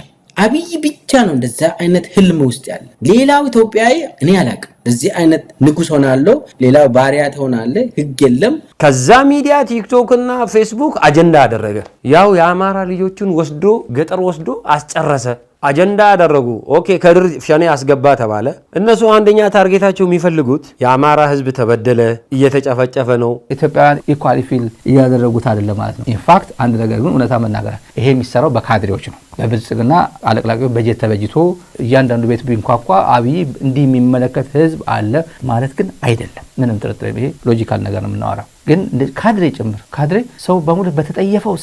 ነው። እንደዛ አይነት ህልም ውስጥ ያለ ሌላው ኢትዮጵያዊ እኔ አላውቅም። እንደዚህ አይነት ንጉስ ሆናለሁ፣ ሌላው ባሪያ ትሆናለህ፣ ህግ የለም። ከዛ ሚዲያ ቲክቶክ እና ፌስቡክ አጀንዳ አደረገ። ያው የአማራ ልጆቹን ወስዶ ገጠር ወስዶ አስጨረሰ። አጀንዳ ያደረጉ ኦኬ፣ ከድር ሸኔ አስገባ ተባለ። እነሱ አንደኛ ታርጌታቸው የሚፈልጉት የአማራ ህዝብ ተበደለ፣ እየተጨፈጨፈ ነው። ኢትዮጵያውያን ኢኳሊ ፊል እያደረጉት አይደለም ማለት ነው። ኢንፋክት አንድ ነገር ግን እውነታ መናገር ይሄ የሚሰራው በካድሬዎች ነው። በብልጽግና አለቅላቂዎች በጀት ተበጅቶ እያንዳንዱ ቤት ቢንኳኳ አብይ እንዲህ የሚመለከት ህዝብ አለ ማለት ግን አይደለም። ምንም ጥርጥር ይሄ ሎጂካል ነገር ነው የምናወራው። ግን ካድሬ ጭምር ካድሬ ሰው በሙሉ በተጠየፈው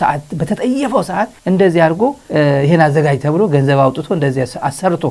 ሰዓት እንደዚህ አድርጎ ይሄን አዘጋጅ ተብሎ ገንዘብ አውጥቶ እንደዚህ አሰርቶ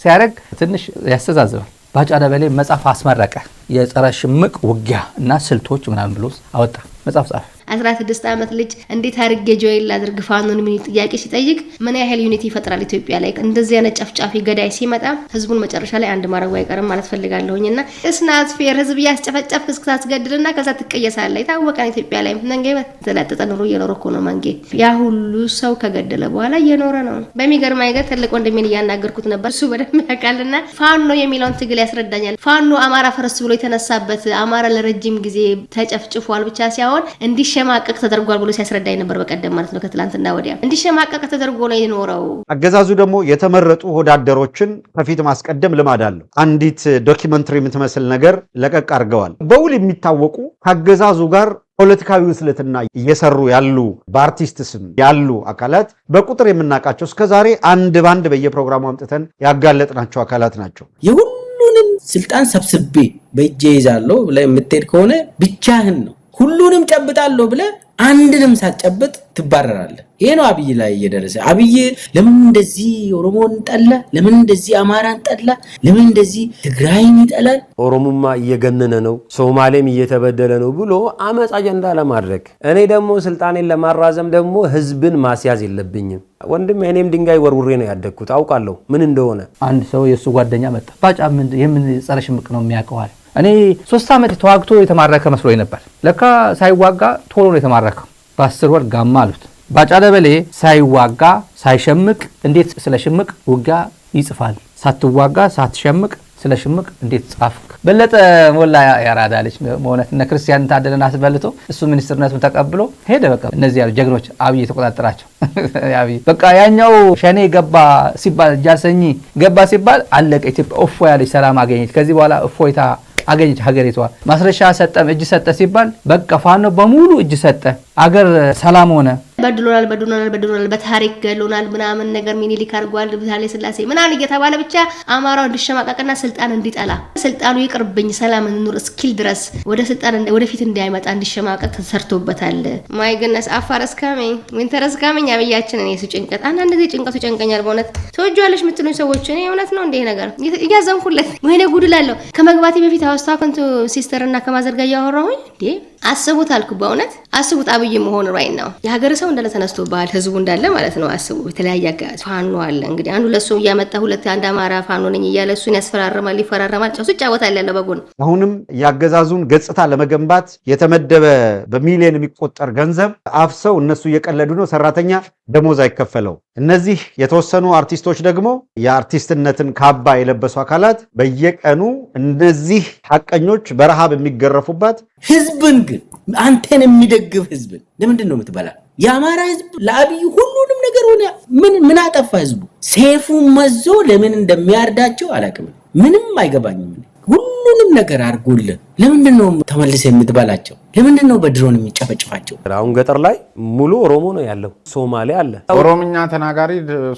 ሲያደርግ ትንሽ ያስተዛዝባል። ባጫ ደበሌ መጽሐፍ አስመረቀ። የጸረ ሽምቅ ውጊያ እና ስልቶች ምናምን ብሎ አወጣ። መጽሐፍ ጻፈ። 16 ዓመት ልጅ እንዴት አድርጌ ጆይን ላድርግ ፋኖን ምን ጥያቄ ሲጠይቅ ምን ያህል ዩኒቲ ይፈጥራል ኢትዮጵያ ላይ እንደዚህ አይነት ጨፍጫፊ ገዳይ ሲመጣ ህዝቡን መጨረሻ ላይ አንድ ማረጉ አይቀርም ማለት ፈልጋለሁኝና እስናት ፌር ህዝብ ያስጨፈጨፍ እስክታስገድልና ከዛ ትቀየሳለህ የታወቀ ኢትዮጵያ ላይ መንጌ ተላጠጠ ኑሮ እየኖረ እኮ ነው መንጌ ያ ሁሉ ሰው ከገደለ በኋላ እየኖረ ነው በሚገርም አይገር ትልቅ ወንድሜን ያናገርኩት ነበር እሱ በደም ያቃልና ፋኖ የሚለውን ትግል ያስረዳኛል ፋኖ አማራ ፈረስ ብሎ የተነሳበት አማራ ለረጅም ጊዜ ተጨፍጭፏል ብቻ ሳይሆን እንዲሸማቀቅ ተደርጓል ብሎ ሲያስረዳኝ ነበር በቀደም ማለት ነው ከትላንትና ወዲያ እንዲሸማቀቅ ተደርጎ ነው የኖረው አገዛዙ ደግሞ የተመረጡ ወዳደሮችን ከፊት ማስቀደም ልማድ አለው አንዲት ዶክመንተሪ የምትመስል ነገር ለቀቅ አድርገዋል በውል የሚታወቁ ከአገዛዙ ጋር ፖለቲካዊ ውስልትና እየሰሩ ያሉ በአርቲስት ስም ያሉ አካላት በቁጥር የምናውቃቸው እስከዛሬ አንድ ባንድ በየፕሮግራሙ አምጥተን ያጋለጥናቸው አካላት ናቸው የሁሉንም ስልጣን ሰብስቤ በእጄ ይዛለሁ ብለህ የምትሄድ ከሆነ ብቻህን ነው ሁሉንም ጨብጣለሁ ብለህ አንድንም ሳትጨብጥ ትባረራለህ ይሄ ነው አብይ ላይ እየደረሰ አብይ ለምን እንደዚህ ኦሮሞን ጠላ ለምን እንደዚህ አማራን ጠላ ለምን እንደዚህ ትግራይን ይጠላል ኦሮሞማ እየገነነ ነው ሶማሌም እየተበደለ ነው ብሎ አመጽ አጀንዳ ለማድረግ እኔ ደግሞ ስልጣኔን ለማራዘም ደግሞ ህዝብን ማስያዝ የለብኝም ወንድም እኔም ድንጋይ ወርውሬ ነው ያደግኩት አውቃለሁ ምን እንደሆነ አንድ ሰው የሱ ጓደኛ መጣ ባጫ ምን የምን ጸረ ሽምቅ ነው የሚያቀዋል እኔ 3 ዓመት ተዋግቶ የተማረከ መስሎኝ ነበር ለካ ሳይዋጋ ቶሎ ነው የተማረከው በ10 ወር ጋማ አሉት ባጫ ደበሌ ሳይዋጋ ሳይሸምቅ እንዴት ስለሽምቅ ውጊያ ይጽፋል ሳትዋጋ ሳትሸምቅ ስለሽምቅ እንዴት ጻፍክ በለጠ ሞላ ያራዳለች መሆነት እና ክርስቲያን ታደለና አስበልቶ እሱ ሚኒስትርነቱን ተቀብሎ ሄደ በቃ እነዚህ ያሉ ጀግኖች አብይ ተቆጣጣራቸው አብይ በቃ ያኛው ሸኔ ገባ ሲባል ጃሰኝ ገባ ሲባል አለቀ ኢትዮጵያ ኦፎ ያለች ሰላም አገኘች ከዚህ በኋላ እፎይታ አገኘች ሀገሪቷ ማስረሻ ሰጠም እጅ ሰጠ ሲባል በቃ ፋኖ በሙሉ እጅ ሰጠ አገር ሰላም ሆነ በድሎናል በታሪክ ገሎናል ምናምን ነገር ሚኒሊክ አርጓል ብታሌ ስላሴ ምናን እየተባለ ብቻ አማራው እንዲሸማቀቅና ስልጣን እንዲጠላ ስልጣኑ ይቅርብኝ ሰላም እንኑር እስኪል ድረስ ወደ ስልጣን ወደፊት እንዳይመጣ እንዲሸማቀቅ ተሰርቶበታል ማይ ገነስ አፋር እስካመኝ ዊንተር እስካመኝ አብያችን እኔ ሲጭንቀት አንዳንድ ጊዜ ጭንቀቱ ጨንቀኛል በእውነት ተወጇለሽ ምትሉኝ ሰዎች እኔ እውነት ነው እንደ ነገር እያዘንኩለት ወይኔ ጉድላለሁ ከመግባቴ በፊት አውስታከንቱ ሲስተርና ከማዘርጋ ያወራሁኝ እንዴ አስቡት አልኩ በእውነት አስቡት አብይ መሆን ራይት ነው የሀገር ሰው እንዳለ ተነስቶ ባል ህዝቡ እንዳለ ማለት ነው አስቡ የተለያየ ፋኖ አለ እንግዲህ አንዱ ለሱ ያመጣ ሁለት አንድ አማራ ፋኖ ነኝ እያለ እሱን ያስፈራረማል ይፈራረማል ጫው ይጫወታል ያለው በጎን አሁንም ያገዛዙን ገጽታ ለመገንባት የተመደበ በሚሊዮን የሚቆጠር ገንዘብ አፍሰው እነሱ እየቀለዱ ነው ሰራተኛ ደሞዝ አይከፈለው እነዚህ የተወሰኑ አርቲስቶች ደግሞ የአርቲስትነትን ካባ የለበሱ አካላት በየቀኑ እነዚህ ሐቀኞች በረሃብ የሚገረፉባት ህዝብን ግን አንተን የሚደግፍ ህዝብን ለምንድን ነው የምትበላ የአማራ ህዝብ ለአብይ ሁሉንም ነገር ሆነ ምን አጠፋ ህዝቡ ሴፉ መዞ ለምን እንደሚያርዳቸው አላውቅም ምንም አይገባኝም ሁሉንም ነገር አርጉልህ ለምንድን ነው ተመልሰ የምትበላቸው ለምንድን ነው በድሮን የሚጨፈጭፋቸው አሁን ገጠር ላይ ሙሉ ኦሮሞ ነው ያለው ሶማሌ አለ ኦሮምኛ ተናጋሪ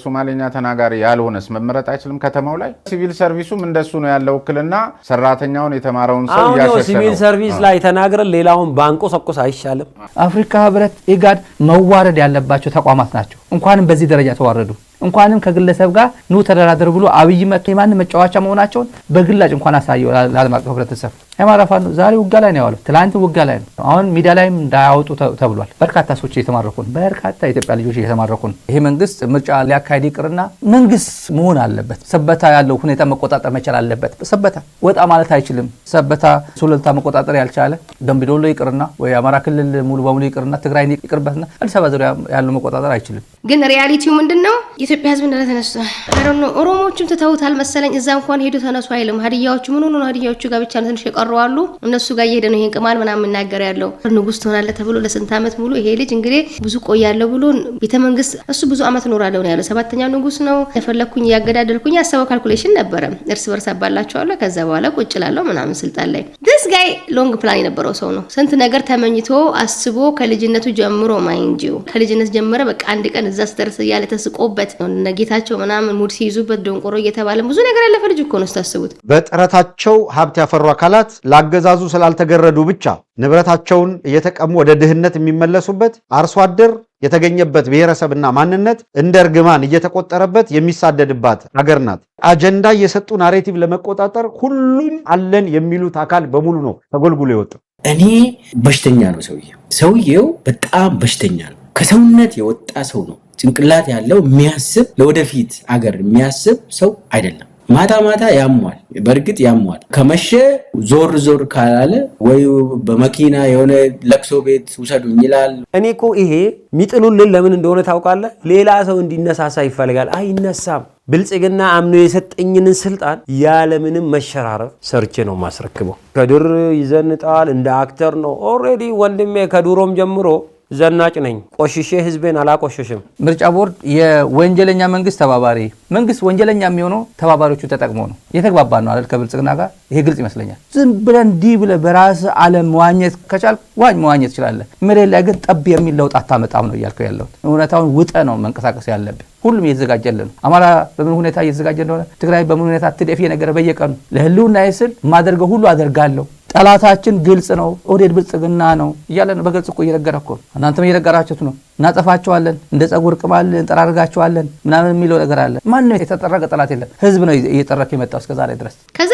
ሶማሌኛ ተናጋሪ ያልሆነስ መመረጥ አይችልም ከተማው ላይ ሲቪል ሰርቪሱም እንደሱ ነው ያለው ክልና ሰራተኛውን የተማረውን ሰው ያሸሸ ሲቪል ሰርቪስ ላይ ተናግረን ሌላውን ባንቆ ሰቆስ አይሻልም አፍሪካ ህብረት ኢጋድ መዋረድ ያለባቸው ተቋማት ናቸው እንኳንም በዚህ ደረጃ ተዋረዱ እንኳንም ከግለሰብ ጋር ነው ተደራደር ብሎ አብይ መጥቶ የማን መጫወቻ መሆናቸውን በግላጭ እንኳን አሳየው ለዓለም አቀፍ ህብረተሰብ የአማራ ፋኖ ዛሬ ውጊያ ላይ ነው ያለው ትላንት ውጊያ ላይ ነው አሁን ሚዲያ ላይም እንዳያወጡ ተብሏል በርካታ ሰዎች እየተማረኩ ነው በርካታ ኢትዮጵያ ልጆች እየተማረኩ ነው ይሄ መንግስት ምርጫ ሊያካሂድ ይቅርና መንግስት መሆን አለበት ሰበታ ያለው ሁኔታ መቆጣጠር መቻል አለበት ሰበታ ወጣ ማለት አይችልም ሰበታ ሱሉልታ መቆጣጠር ያልቻለ ደምቢዶሎ ይቅርና ወይ አማራ ክልል ሙሉ በሙሉ ይቅርና ትግራይ ይቅርበትና አዲስ አበባ ዙሪያ ያለው መቆጣጠር አይችልም ግን ሪያሊቲው ምንድነው የኢትዮጵያ ህዝብ እንደተነሳ አሮን ኦሮሞዎችም ተተውታል መሰለኝ እዛ እንኳን ሄዱ ተነሱ አይልም ሀዲያዎቹ ምን ሆነ ሀዲያዎቹ ጋር ብቻ ትንሽ የቀረዋሉ እነሱ ጋር እየሄደ ነው ይሄን ቅማል ምናምን እናገር ያለው ንጉስ ትሆናለህ ተብሎ ለስንት ዓመት ሙሉ ይሄ ልጅ እንግዲህ ብዙ ቆያለሁ ብሎ ቤተ መንግስት እሱ ብዙ ዓመት ኖራለሁ ነው ያለው 7ኛው ንጉስ ነው ተፈለኩኝ ያገዳደልኩኝ ያሰበው ካልኩሌሽን ነበረ እርስ በርስ አባላቸዋለሁ ከዛ በኋላ ቁጭላለሁ ምናምን ስልጣን ላይ this guy ሎንግ ፕላን የነበረው ሰው ነው ስንት ነገር ተመኝቶ አስቦ ከልጅነቱ ጀምሮ ማይንጂው ከልጅነት ጀምሮ በቃ አንድ ቀን እዛ ስተርስ ያለ ተስቆበት ነጌታቸው ምናምን ሙድ ሲይዙበት ደንቆሮ እየተባለ ብዙ ነገር ያለፈ ልጅ እኮ ነው ታስቡት በጥረታቸው ሀብት ያፈሩ አካላት ላገዛዙ ስላልተገረዱ ብቻ ንብረታቸውን እየተቀሙ ወደ ድህነት የሚመለሱበት አርሶ አደር የተገኘበት ብሔረሰብና ማንነት እንደ እርግማን እየተቆጠረበት የሚሳደድባት ሀገር ናት አጀንዳ እየሰጡ ናሬቲቭ ለመቆጣጠር ሁሉም አለን የሚሉት አካል በሙሉ ነው ተጎልጉሎ ይወጣ እኔ በሽተኛ ነው ሰውየው በጣም በሽተኛ ነው። ከሰውነት የወጣ ሰው ነው። ጭንቅላት ያለው የሚያስብ ለወደፊት አገር የሚያስብ ሰው አይደለም። ማታ ማታ ያሟል፣ በእርግጥ ያሟል። ከመሸ ዞር ካላለ ወይ በመኪና የሆነ ለቅሶ ቤት ውሰዱኝ ይላል። እኔ እኮ ይሄ ሚጥሉልን ለምን እንደሆነ ታውቃለህ? ሌላ ሰው እንዲነሳሳ ይፈልጋል። አይነሳም። ብልጽግና አምኖ የሰጠኝን ስልጣን ያለምንም መሸራረፍ ሰርቼ ነው ማስረክበው። ከድር ይዘንጣል፣ እንደ አክተር ነው። ኦልሬዲ ወንድሜ ከድሮም ጀምሮ ዘናጭ ነኝ። ቆሽሼ ህዝቤን አላቆሸሽም። ምርጫ ቦርድ የወንጀለኛ መንግስት ተባባሪ መንግስት ወንጀለኛ የሚሆነው ተባባሪዎቹ ተጠቅሞ ነው። የተግባባ ነው አይደል? ከብልጽግና ጋር ይሄ ግልጽ ይመስለኛል። ዝም ብለን እንዲህ ብለህ በራስ ዓለም መዋኘት ከቻል መዋኘት ትችላለህ። መሬት ላይ ግን ጠብ የሚል ለውጥ አታመጣም ነው እያልከው ያለሁት። እውነታውን ውጠ ነው መንቀሳቀስ ያለብህ። ሁሉም እየተዘጋጀልን ነው። አማራ በምን ሁኔታ እየተዘጋጀ እንደሆነ፣ ትግራይ በምን ሁኔታ ትደፍ የነገረ በየቀኑ ለህልውና ይስል ማደርገው ሁሉ አደርጋለሁ። ጠላታችን ግልጽ ነው፣ ኦህዴድ ብልጽግና ነው እያለ ነው በግልጽ እኮ እየነገረ እኮ ነው። እናንተም እየነገራችሁት ነው። እናጠፋቸዋለን፣ እንደ ጸጉር ቅማል እንጠራርጋቸዋለን ምናምን የሚለው ነገር አለ። ማንም የተጠረቀ ጠላት የለም። ህዝብ ነው እየጠረከ የመጣው እስከዛሬ ድረስ። ከዛ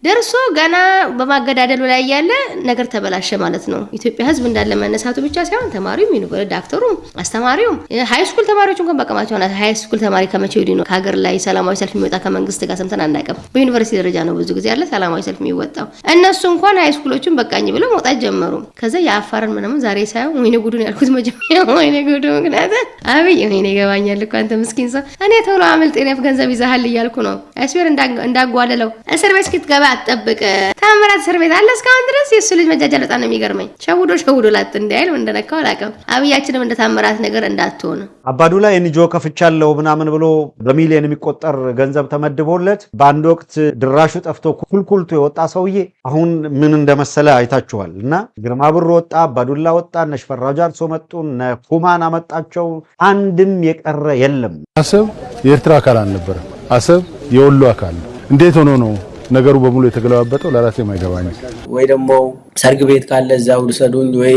ደርሶ ገና በማገዳደሉ ላይ ያለ ነገር ተበላሸ ማለት ነው። ኢትዮጵያ ህዝብ እንዳለ መነሳቱ ብቻ ሳይሆን ተማሪውም ይኑር፣ ዳክተሩም፣ አስተማሪውም፣ ሃይ ስኩል ተማሪዎች እንኳን በቀማቸው ነው። ሃይ ስኩል ተማሪ ከመቼ ወዲህ ነው ከሀገር ላይ ሰላማዊ ሰልፍ የሚወጣ ከመንግስት ጋር ሰምተን አናውቅም። በዩኒቨርሲቲ ደረጃ ነው ብዙ ጊዜ ያለ ሰላማዊ ሰልፍ የሚወጣው። እነሱ እንኳን ሃይ ስኩሎችን በቃኝ ብለው መውጣት ጀመሩ። ከዛ የአፋርን ምናምን ዛሬ ሳይሆን ወይኔ ጉዱን ያልኩት መጀመሪያ ወይኔ ጉዱ ምክንያት አብይ ወይኔ ይገባኛል እኮ አንተ ምስኪን ሰው። እኔ ቶሎ አምልጥ የነፍ ገንዘብ ይዛሃል እያልኩ ነው። አይስዌር እንዳጓለለው እስር ቤት እስክትገባ አትጠብቅ። ታምራት እስር ቤት አለ እስካሁን ድረስ። የእሱ ልጅ መጃጃል በጣም ነው የሚገርመኝ። ሸውዶ ላጥ እንዳይል እንደነካው አላውቅም። አብያችንም እንደ ታምራት ነገር እንዳትሆን አባዱላ ኤንጂኦ ከፍቻለሁ ምናምን ብሎ በሚሊዮን የሚቆጠር ገንዘብ ተመድቦለት በአንድ ወቅት ድራሹ ጠፍቶ ኩልኩልቱ የወጣ ሰውዬ አሁን ምን እንደመሰለ አይታችኋል። እና ግርማ ብር ወጣ፣ አባዱላ ወጣ፣ እነ ሽፈራው ጃርሶ መጡ፣ እነ ኩማን አመጣቸው። አንድም የቀረ የለም። አሰብ የኤርትራ አካል አልነበረም። አሰብ የወሎ አካል። እንዴት ሆኖ ነው ነገሩ በሙሉ የተገለባበጠው? ለራሴ የማይገባኝ። ወይ ደግሞ ሰርግ ቤት ካለ እዛው ውሰዱኝ፣ ወይ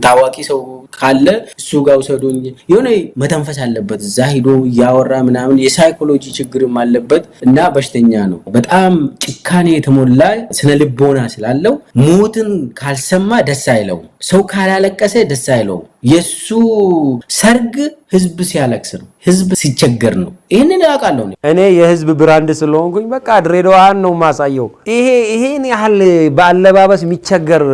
ታዋቂ ሰው ካለ እሱ ጋር ውሰዱኝ። የሆነ መተንፈስ አለበት። እዛ ሂዶ እያወራ ምናምን የሳይኮሎጂ ችግርም አለበት እና በሽተኛ ነው። በጣም ጭካኔ የተሞላ ስነ ልቦና ስላለው ሞትን ካልሰማ ደስ አይለው፣ ሰው ካላለቀሰ ደስ አይለው። የሱ ሰርግ ህዝብ ሲያለቅስ ነው፣ ህዝብ ሲቸገር ነው። ይህንን ያውቃለሁ። እኔ የህዝብ ብራንድ ስለሆንኩኝ በቃ ድሬዳዋን ነው ማሳየው። ይሄን ያህል በአለባበስ የሚቸገር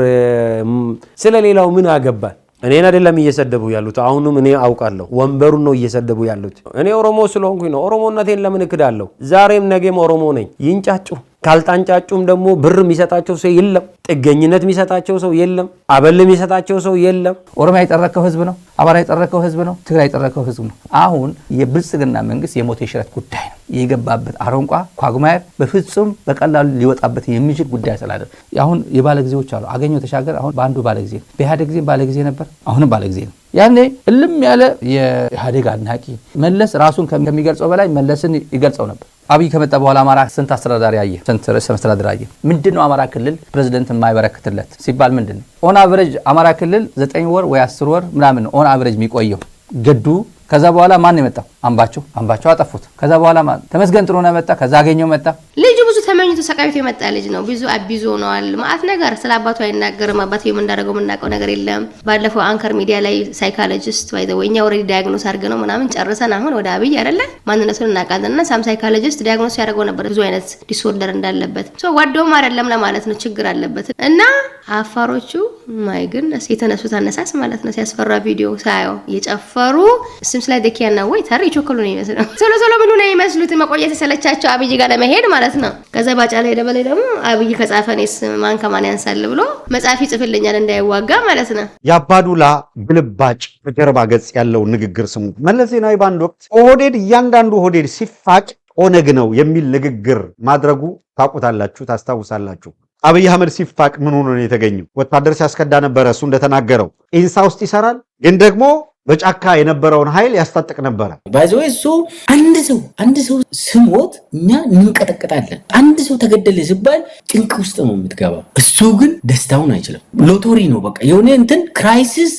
ስለሌላው ምን አገባል? እኔን አይደለም እየሰደቡ ያሉት። አሁንም እኔ አውቃለሁ ወንበሩን ነው እየሰደቡ ያሉት። እኔ ኦሮሞ ስለሆንኩኝ ነው። ኦሮሞነቴን ለምን እክዳለሁ? ዛሬም ነገም ኦሮሞ ነኝ። ይንጫጩ። ካልታንጫጩም ደግሞ ብር የሚሰጣቸው ሰው የለም። ጥገኝነት የሚሰጣቸው ሰው የለም። አበል የሚሰጣቸው ሰው የለም። ኦሮሚያ የጠረከው ህዝብ ነው። አማራ የጠረከው ህዝብ ነው። ትግራይ የጠረከው ህዝብ ነው። አሁን የብልጽግና መንግስት የሞት የሽረት ጉዳይ ነው የገባበት። አረንቋ ኳጉማየር በፍጹም በቀላሉ ሊወጣበት የሚችል ጉዳይ ስላለ አሁን የባለ ጊዜዎች አሉ። አገኘው ተሻገር አሁን በአንዱ ባለ ጊዜ ነው። በኢህአዴግ ጊዜ ባለ ጊዜ ነበር፣ አሁንም ባለ ጊዜ ነው። ያኔ እልም ያለ የኢህአዴግ አድናቂ መለስ ራሱን ከሚገልጸው በላይ መለስን ይገልጸው ነበር። አብይ ከመጣ በኋላ አማራ ስንት አስተዳዳሪ አየ? ስንት ርዕሰ መስተዳድር አየ? ምንድነው አማራ ክልል ፕሬዝዳንት የማይበረክትለት ሲባል ምንድነው? ኦን አቨሬጅ አማራ ክልል 9 ወር ወይ 10 ወር ምናምን ኦን አቨሬጅ የሚቆየው ገዱ። ከዛ በኋላ ማን የመጣው? አምባቸው አጠፉት። ከዛ በኋላ ተመስገን ጥሩነህ መጣ። ከዛ አገኘው መጣ። ልጁ ብዙ ተመኝቶ ሰቃይቶ የመጣ ልጅ ነው። ብዙ አቢዞ ነዋል። ማአት ነገር ስለ አባቱ አይናገርም። አባቱ እንዳደረገው የምናውቀው ነገር የለም። ባለፈው አንከር ሚዲያ ላይ ሳይኮሎጂስት ወይ እኛ ኦልሬዲ ዳያግኖስ አድርገ ነው ምናምን ጨርሰን አሁን ወደ አብይ አይደለ ማንነቱን እናውቃለን። እና ሳም ሳይኮሎጂስት ዳያግኖስ ያደርገው ነበር ብዙ አይነት ዲስኦርደር እንዳለበት። ወደውም አይደለም ለማለት ነው ችግር አለበት። እና አፋሮቹ ማይ ግድነስ የተነሱት አነሳስ ማለት ነው ሲያስፈራ ቪዲዮ ሳየው እየጨፈሩ ስምስ ላይ ደኪያና ወይ ታሪ ቾኮሉ ነው የሚመስለው። ሶሎ ምኑ ነው የሚመስሉት መቆየት የሰለቻቸው አብይ ጋር ለመሄድ ማለት ነው። ከዛ ባጫ ላይ ደበለ ደግሞ አብይ ከጻፈኔስ ማን ከማን ያንሳል ብሎ መጻፍ ይጽፍልኛል እንዳይዋጋ ማለት ነው። የአባዱላ ግልባጭ በጀርባ ገጽ ያለው ንግግር ስሙ። መለስ ዜናዊ በአንድ ወቅት ኦህዴድ እያንዳንዱ ኦህዴድ ሲፋቅ ኦነግ ነው የሚል ንግግር ማድረጉ ታውቁታላችሁ፣ ታስታውሳላችሁ። አብይ አህመድ ሲፋቅ ምን ሆኖ ነው የተገኘው? ወታደር ሲያስከዳ ነበረ። እሱ እንደተናገረው ኢንሳ ውስጥ ይሰራል፣ ግን ደግሞ በጫካ የነበረውን ኃይል ያስታጥቅ ነበረ። ባይዘው እሱ አንድ ሰው ስሞት እኛ እንንቀጠቀጣለን። አንድ ሰው ተገደለ ሲባል ጭንቅ ውስጥ ነው የምትገባ። እሱ ግን ደስታውን አይችልም። ሎቶሪ ነው በቃ የሆነ እንትን ክራይሲስ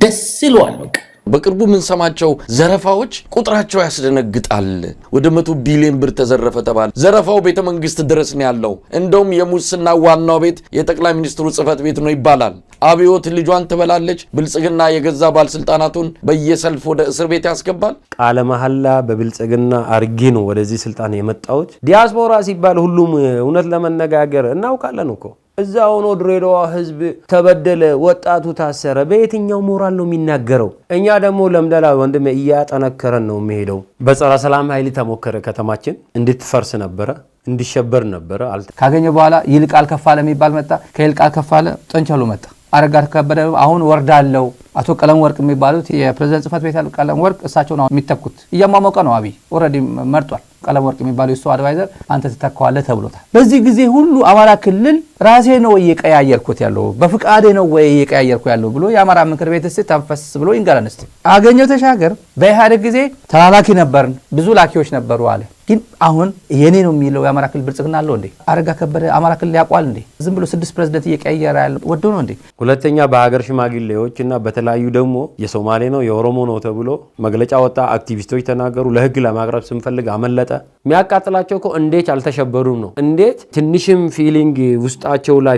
ደስ ይለዋል። በቃ በቅርቡ የምንሰማቸው ዘረፋዎች ቁጥራቸው ያስደነግጣል። ወደ 100 ቢሊዮን ብር ተዘረፈ ተባለ። ዘረፋው ቤተ መንግስት ድረስ ነው ያለው። እንደውም የሙስና ዋናው ቤት የጠቅላይ ሚኒስትሩ ጽህፈት ቤት ነው ይባላል። አብዮት ልጇን ትበላለች። ብልጽግና የገዛ ባለስልጣናቱን በየሰልፍ ወደ እስር ቤት ያስገባል። ቃለ መሐላ በብልጽግና አርጌ ነው ወደዚህ ስልጣን የመጣሁት። ዲያስፖራ ሲባል ሁሉም እውነት ለመነጋገር እናውቃለን እኮ እዛ ሆኖ ድሬዳዋ ህዝብ ተበደለ፣ ወጣቱ ታሰረ። በየትኛው ሞራል ነው የሚናገረው? እኛ ደግሞ ለምደላ ወንድሜ እያጠነከረን ነው የሚሄደው። በጸረ ሰላም ኃይል ተሞከረ። ከተማችን እንድትፈርስ ነበረ፣ እንዲሸበር ነበረ። ካገኘ በኋላ ይልቃል ከፋለ የሚባል መጣ። ከይልቃል ከፋለ ጠንቸሉ መጣ። አረጋ ከበደ አሁን ወርዳለው። አቶ ቀለም ወርቅ የሚባሉት የፕሬዝዳንት ጽህፈት ቤት ቀለም ወርቅ እሳቸው ነው የሚተኩት። እያሟሟቀ ነው። አብይ ኦልሬዲ መርጧል። ቀለም ወርቅ የሚባለው የሱ አድቫይዘር አንተ ተተካዋለህ ተብሎታል። በዚህ ጊዜ ሁሉ አማራ ክልል ራሴ ነው እየቀያየርኩት ያለው በፍቃዴ ነው ወይ እየቀያየርኩ ያለው ብሎ የአማራ ምክር ቤት እስቲ ተንፈስ ብሎ ይንገረን እስቲ። አገኘው ተሻገር በኢህአዴግ ጊዜ ተላላኪ ነበርን፣ ብዙ ላኪዎች ነበሩ አለ። ግን አሁን የኔ ነው የሚለው የአማራ ክልል ብልጽግና አለው እንዴ? አረጋ ከበደ አማራ ክልል ያቋል እንዴ? ዝም ብሎ 6 ፕሬዝዳንት እየቀያየረ ያለው ወዶ ነው እንዴ? ሁለተኛ በሀገር ሽማግሌዎች እና በተለያዩ ደግሞ የሶማሌ ነው የኦሮሞ ነው ተብሎ መግለጫ ወጣ። አክቲቪስቶች ተናገሩ። ለህግ ለማቅረብ ስንፈልግ አመለጠ። የሚያቃጥላቸው እኮ እንዴት አልተሸበሩም ነው። እንዴት ትንሽም ፊሊንግ ውስጣቸው ላይ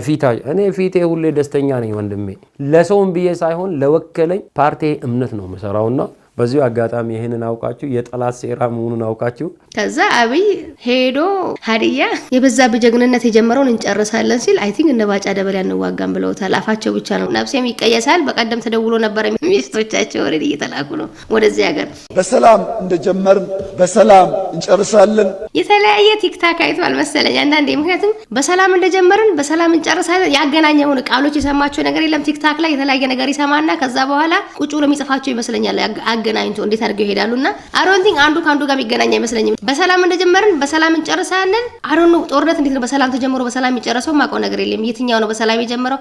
እኔ ፊቴ ሁሌ ደስተኛ ነኝ ወንድሜ። ለሰውም ብዬ ሳይሆን ለወከለኝ ፓርቲ እምነት ነው መሰራውና በዚሁ አጋጣሚ ይሄንን አውቃችሁ የጠላት ሴራ መሆኑን አውቃችሁ ከዛ አብይ ሄዶ ሀዲያ የበዛብህ ጀግንነት የጀመረውን እንጨርሳለን ሲል አይ ቲንክ እነ ባጫ ደበል ያንዋጋም ብለውታል። አፋቸው ብቻ ነው። ነፍሴም ይቀየሳል። በቀደም ተደውሎ ነበር። ሚስቶቻቸው ወሬ እየተላኩ ነው ወደዚህ ሀገር። በሰላም እንደጀመርን በሰላም እንጨርሳለን። የተለያየ ቲክታክ አይቷል መሰለኝ አንዳንዴ። ምክንያቱም በሰላም እንደጀመርን በሰላም እንጨርሳለን ያገናኘውን ቃሎች የሰማቸው ነገር የለም። ቲክታክ ላይ የተለያየ ነገር ይሰማና ከዛ በኋላ ቁጭ ብሎ የሚጽፋቸው ይመስለኛል አገናኝቶ እንዴት አድርገው ይሄዳሉና አሮንቲንግ አንዱ ካንዱ ጋር የሚገናኝ አይመስለኝም። በሰላም እንደጀመርን በሰላም እንጨርሳለን። አሮን ጦርነት እንዴት ነው በሰላም ተጀምሮ በሰላም የሚጨረሰው? ማውቀው ነገር የለም። የትኛው ነው በሰላም የጀመረው?